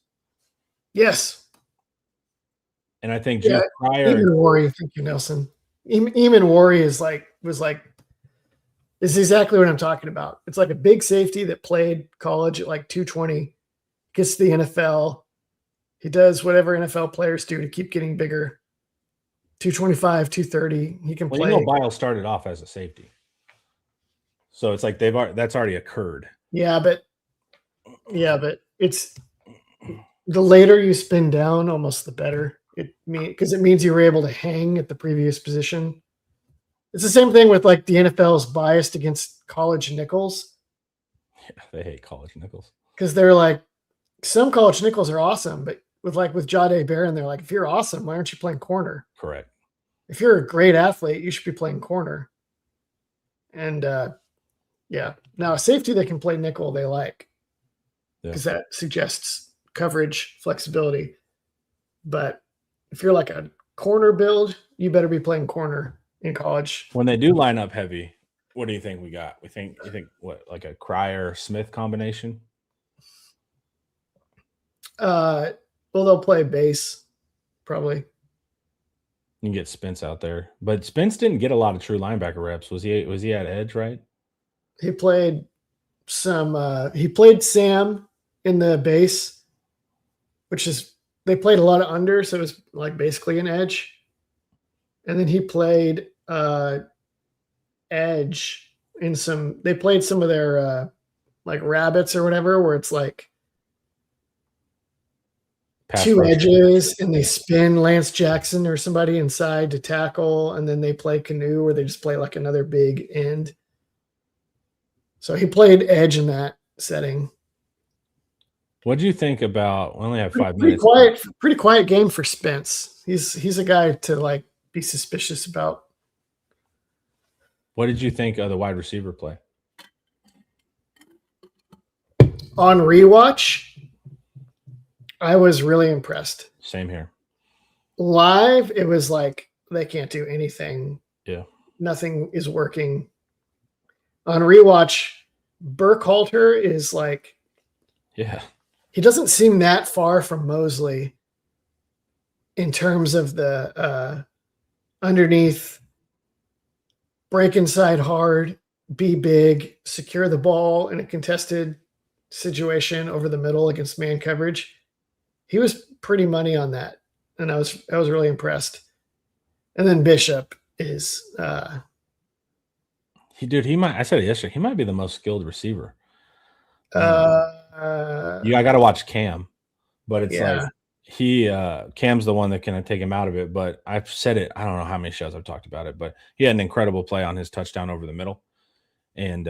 Yes. And I think Eamon Warry, thank you, Nelson. Eamon Warry is exactly what I'm talking about. It's like a big safety that played college at like 220, gets to the NFL. He does whatever NFL players do to keep getting bigger. 225, 230. He can play. Biles started off as a safety. So it's like that's already occurred. Yeah, but it's the later you spin down, almost the better. Because it means you were able to hang at the previous position. It's the same thing with like the NFL's biased against college nickels. Yeah, they hate college nickels. Because they're like, some college nickels are awesome, but with Jahdae Barron, they're like, if you're awesome, why aren't you playing corner? Correct. If you're a great athlete, you should be playing corner. And now a safety that can play nickel, they like, because that suggests coverage, flexibility. But if you're like a corner build, you better be playing corner in college. When they do line up heavy, what do you think we got? You think what, like a Cryer Smith combination? Well, they'll play base, probably. You can get Spence out there, but Spence didn't get a lot of true linebacker reps. Was he at edge, right? He played some. He played Sam in the base, which is they played a lot of under, so it was like basically an edge. And then he played edge in they played some of their like rabbits or whatever, where it's like Pass two rush. edges and they spin Lance Jackson or somebody inside to tackle, and then they play canoe where they just play like another big end. So he played edge in that setting. What do you think about? We only have 5 Pretty minutes. pretty quiet game for Spence. He's a guy to like be suspicious about. What did you think of the wide receiver play? On rewatch, I was really impressed. Same here. Live, it was like they can't do anything. Yeah. Nothing is working. On rewatch, Burkhalter is like, Yeah. he doesn't seem that far from Mosley in terms of the underneath, break inside hard, be big, secure the ball in a contested situation over the middle against man coverage. He was pretty money on that, and I was really impressed. And then Bishop is I said it yesterday. He might be the most skilled receiver. I got to watch Cam, but it's like Cam's the one that can take him out of it. But I've said it. I don't know how many shows I've talked about it, but he had an incredible play on his touchdown over the middle, and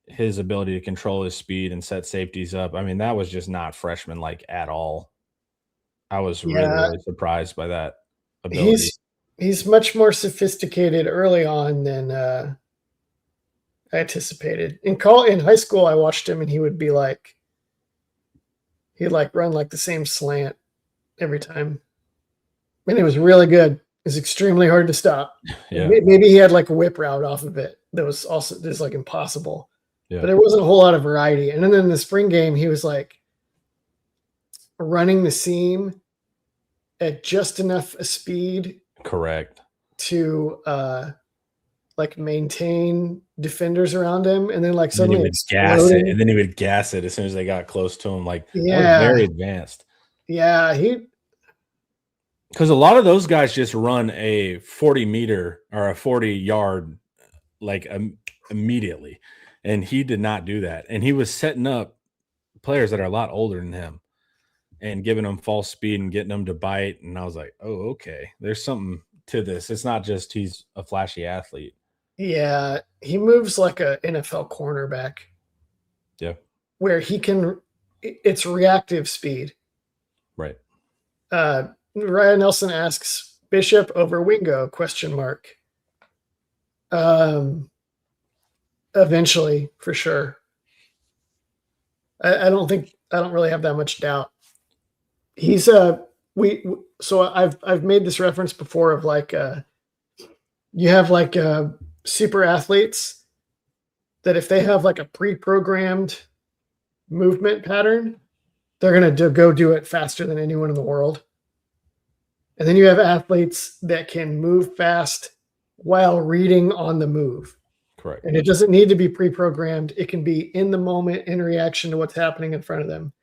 his ability to control his speed and set safeties up. I mean, that was just not freshman like at all. I was really surprised by that ability. He's much more sophisticated early on than I anticipated. In high school, I watched him and he would be like, he'd like run like the same slant every time. And it was really good. It's extremely hard to stop. Yeah. Maybe he had like a whip route off of it that was also just like impossible. Yeah. But there wasn't a whole lot of variety. And then in the spring game, he was like running the seam at just enough speed. Correct. To like maintain defenders around him, and then like suddenly he would gas it, and then he would gas it as soon as they got close to him. Like, that was very advanced. Yeah, because a lot of those guys just run a 40-meter or a 40-yard like immediately, and he did not do that. And he was setting up players that are a lot older than him and giving them false speed and getting them to bite. And I was like, oh, okay, there's something to this. It's not just he's a flashy athlete. Yeah, he moves like a NFL cornerback. Yeah. Where it's reactive speed. Right. Ryan Nelson asks, Bishop over Wingo, ? Eventually, for sure. I don't really have that much doubt. He's so I've made this reference before of like you have like super athletes that if they have like a pre-programmed movement pattern, they're going to go do it faster than anyone in the world. And then you have athletes that can move fast while reading on the move. Correct. And it doesn't need to be pre-programmed. It can be in the moment in reaction to what's happening in front of them.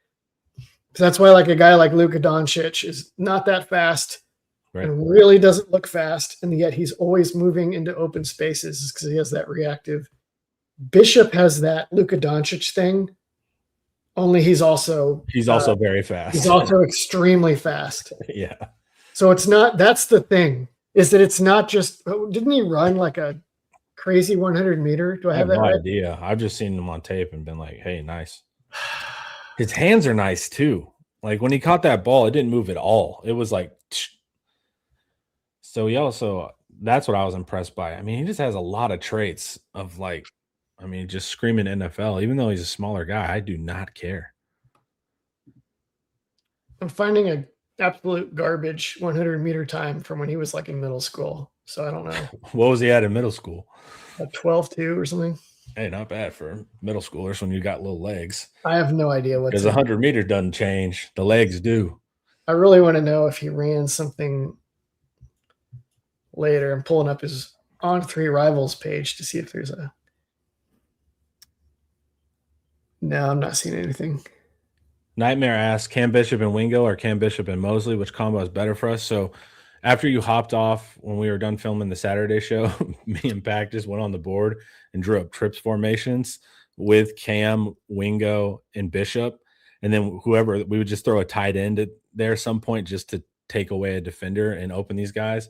So that's why like a guy like Luka Doncic is not that fast and really doesn't look fast. And yet he's always moving into open spaces because he has that reactive. Bishop has that Luka Doncic thing. Only he's also very fast. He's also extremely fast. Yeah. So that's the thing, is that it's not just, didn't he run like a crazy 100 meter? Do I have that no right? idea. I've just seen him on tape and been like, hey, nice. His hands are nice too. Like when he caught that ball, it didn't move at all. It was like, so that's what I was impressed by. I mean, he just has a lot of traits of like, just screaming NFL, even though he's a smaller guy. I do not care. I'm finding a absolute garbage 100 meter time from when he was like in middle school. So I don't know. What was he at in middle school? A 12.2 or something. Hey, not bad for middle schoolers when you got little legs. I have no idea what. Because 100 meter doesn't change. The legs do. I really want to know if he ran something later. I'm pulling up his On 3 Rivals page to see if there's a. No, I'm not seeing anything. Nightmare asks, Cam Bishop and Wingo or Cam Bishop and Mosley, which combo is better for us? So after you hopped off when we were done filming the Saturday show, me and Pac just went on the board and drew up trips formations with Cam, Wingo, and Bishop. And then whoever, we would just throw a tight end there at some point just to take away a defender and open these guys.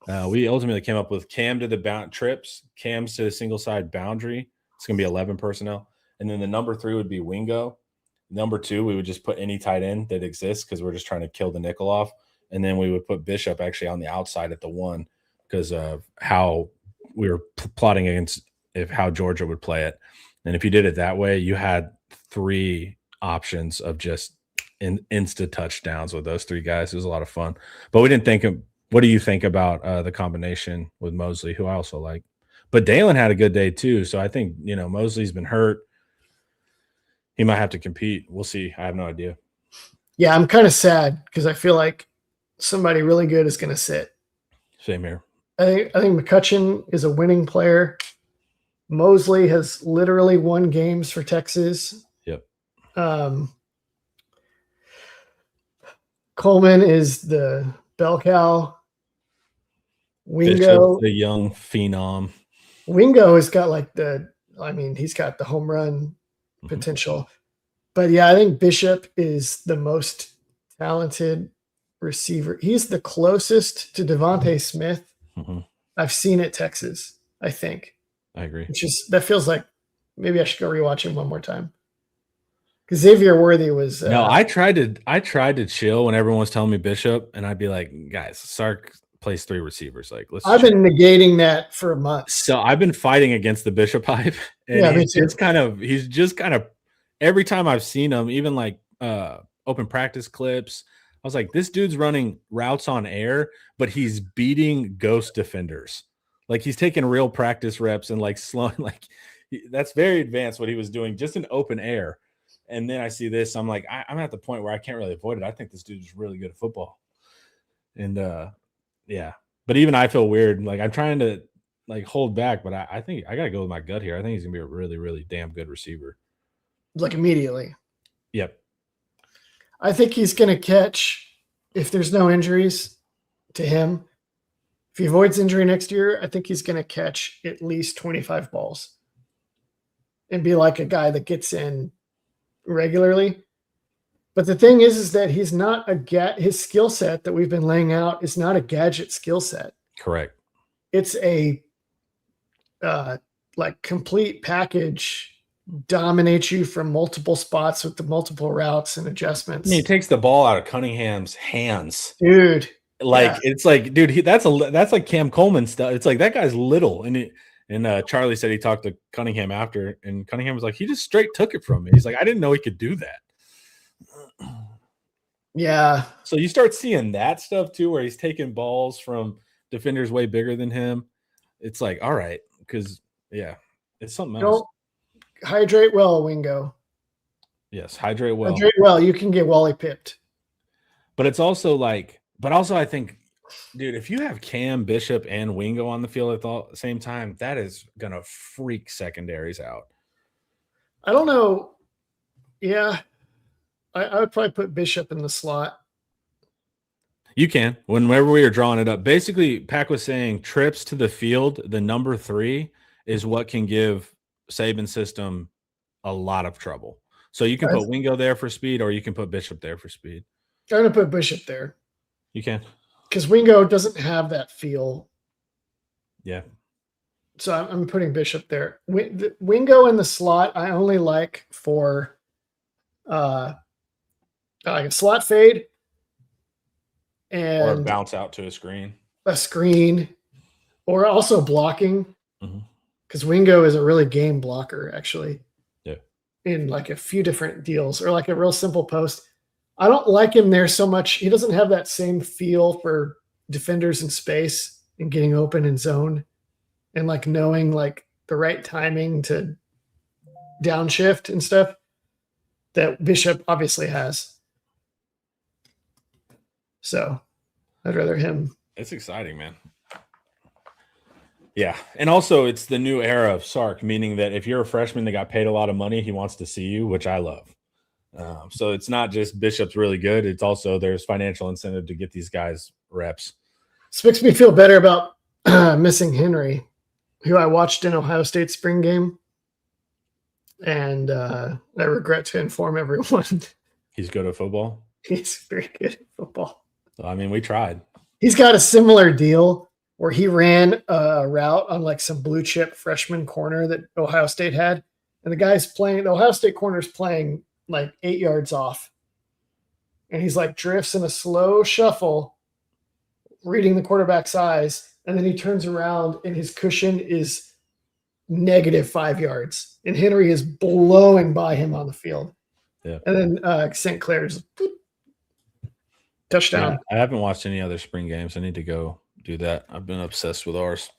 We ultimately came up with Cam to the trips, Cam's to the single side boundary. It's going to be 11 personnel. And then the number 3 would be Wingo. Number 2, we would just put any tight end that exists because we're just trying to kill the nickel off. And then we would put Bishop actually on the outside at the 1 because of how we were plotting against how Georgia would play it. And if you did it that way, you had 3 options of just instant touchdowns with those 3 guys. It was a lot of fun. But we didn't think of – what do you think about the combination with Mosley, who I also like? But Dalen had a good day too. So I think, Mosley's been hurt. He might have to compete. We'll see. I have no idea. Yeah, I'm kind of sad because I feel like somebody really good is going to sit. Same here. I think McCutcheon is a winning player. Mosley has literally won games for Texas. Yep. Coleman is the bell cow. Wingo, Bishop, the young phenom. Wingo has got he's got the home run potential. But yeah, I think Bishop is the most talented receiver. He's the closest to Devontae Smith I've seen at Texas, I think. I agree. That feels like maybe I should go rewatch him one more time. Because Xavier Worthy was no, I tried to chill when everyone was telling me Bishop, and I'd be like, guys, Sark plays 3 receivers. Like, I've been negating that for a month. So I've been fighting against the Bishop hype. And he's just kind of every time I've seen him, even like open practice clips, I was like, this dude's running routes on air, but he's beating ghost defenders. Like he's taking real practice reps and like slowing, that's very advanced what he was doing just in open air. And then I see this, I'm like, I'm at the point where I can't really avoid it. I think this dude's really good at football. And yeah, but even I feel weird. Like I'm trying to hold back, but I think I got to go with my gut here. I think he's gonna be a really, really damn good receiver. Like immediately. Yep. I think he's going to catch, if there's no injuries to him, if he avoids injury next year, I think he's going to catch at least 25 balls and be like a guy that gets in regularly. But the thing is that he's not his skill set that we've been laying out is not a gadget skill set. Correct. It's a complete package, dominates you from multiple spots with the multiple routes and adjustments. He takes the ball out of Cunningham's hands, dude. It's like, dude, that's like Cam Coleman stuff. It's like that guy's little, and Charlie said he talked to Cunningham after, and Cunningham was like, he just straight took it from me. He's like, I didn't know he could do that. Yeah. So you start seeing that stuff too, where he's taking balls from defenders way bigger than him. It's like, all right, because it's something else. Hydrate well, Wingo. Yes, hydrate well. Hydrate well. You can get Wally pipped. But it's also I think, dude, if you have Cam, Bishop, and Wingo on the field at the same time, that is going to freak secondaries out. I don't know. Yeah. I would probably put Bishop in the slot. You can. Whenever we were drawing it up, basically, Pac was saying trips to the field, the number 3 is what can give Saban's system a lot of trouble. So you can put Wingo there for speed, or you can put Bishop there for speed. I'm going to put Bishop there. You can. Because Wingo doesn't have that feel. Yeah. So I'm putting Bishop there. Wingo in the slot, I only like for a slot fade. And or bounce out to a screen. Or also blocking. Because Wingo is a really game blocker, actually. Yeah. In a few different deals, or a real simple post. I don't like him there so much. He doesn't have that same feel for defenders in space and getting open in zone and knowing the right timing to downshift and stuff that Bishop obviously has. So I'd rather him. It's exciting, man. Yeah. And also it's the new era of Sark, meaning that if you're a freshman that got paid a lot of money, he wants to see you, which I love. So it's not just Bishop's really good. It's also there's financial incentive to get these guys reps. This makes me feel better about missing Henry, who I watched in Ohio State spring game. And I regret to inform everyone He's good at football. he's very good at football. So, I mean, we tried. He's got a similar deal where he ran a route on like some blue chip freshman corner that Ohio State had. And the Ohio State corner's playing like 8 yards off. And he's like drifts in a slow shuffle, reading the quarterback's eyes. And then he turns around and his cushion is -5 yards. And Henry is blowing by him on the field. Yeah. And then St. Clair's touchdown. Yeah, I haven't watched any other spring games. I need to go do that. I've been obsessed with ours.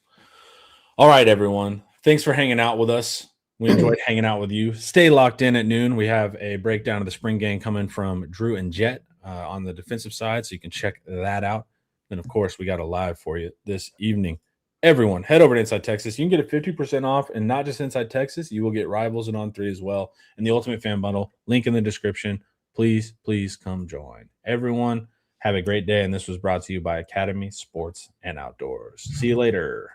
All right, everyone. Thanks for hanging out with us. We enjoyed hanging out with you. Stay locked in at noon. We have a breakdown of the spring game coming from Drew and Jet on the defensive side, so you can check that out. Then, of course, we got a live for you this evening. Everyone, head over to Inside Texas. You can get a 50% off, and not just Inside Texas. You will get Rivals and On3 as well, and the Ultimate Fan Bundle. Link in the description. Please, please come join. Everyone, have a great day, and this was brought to you by Academy Sports and Outdoors. See you later.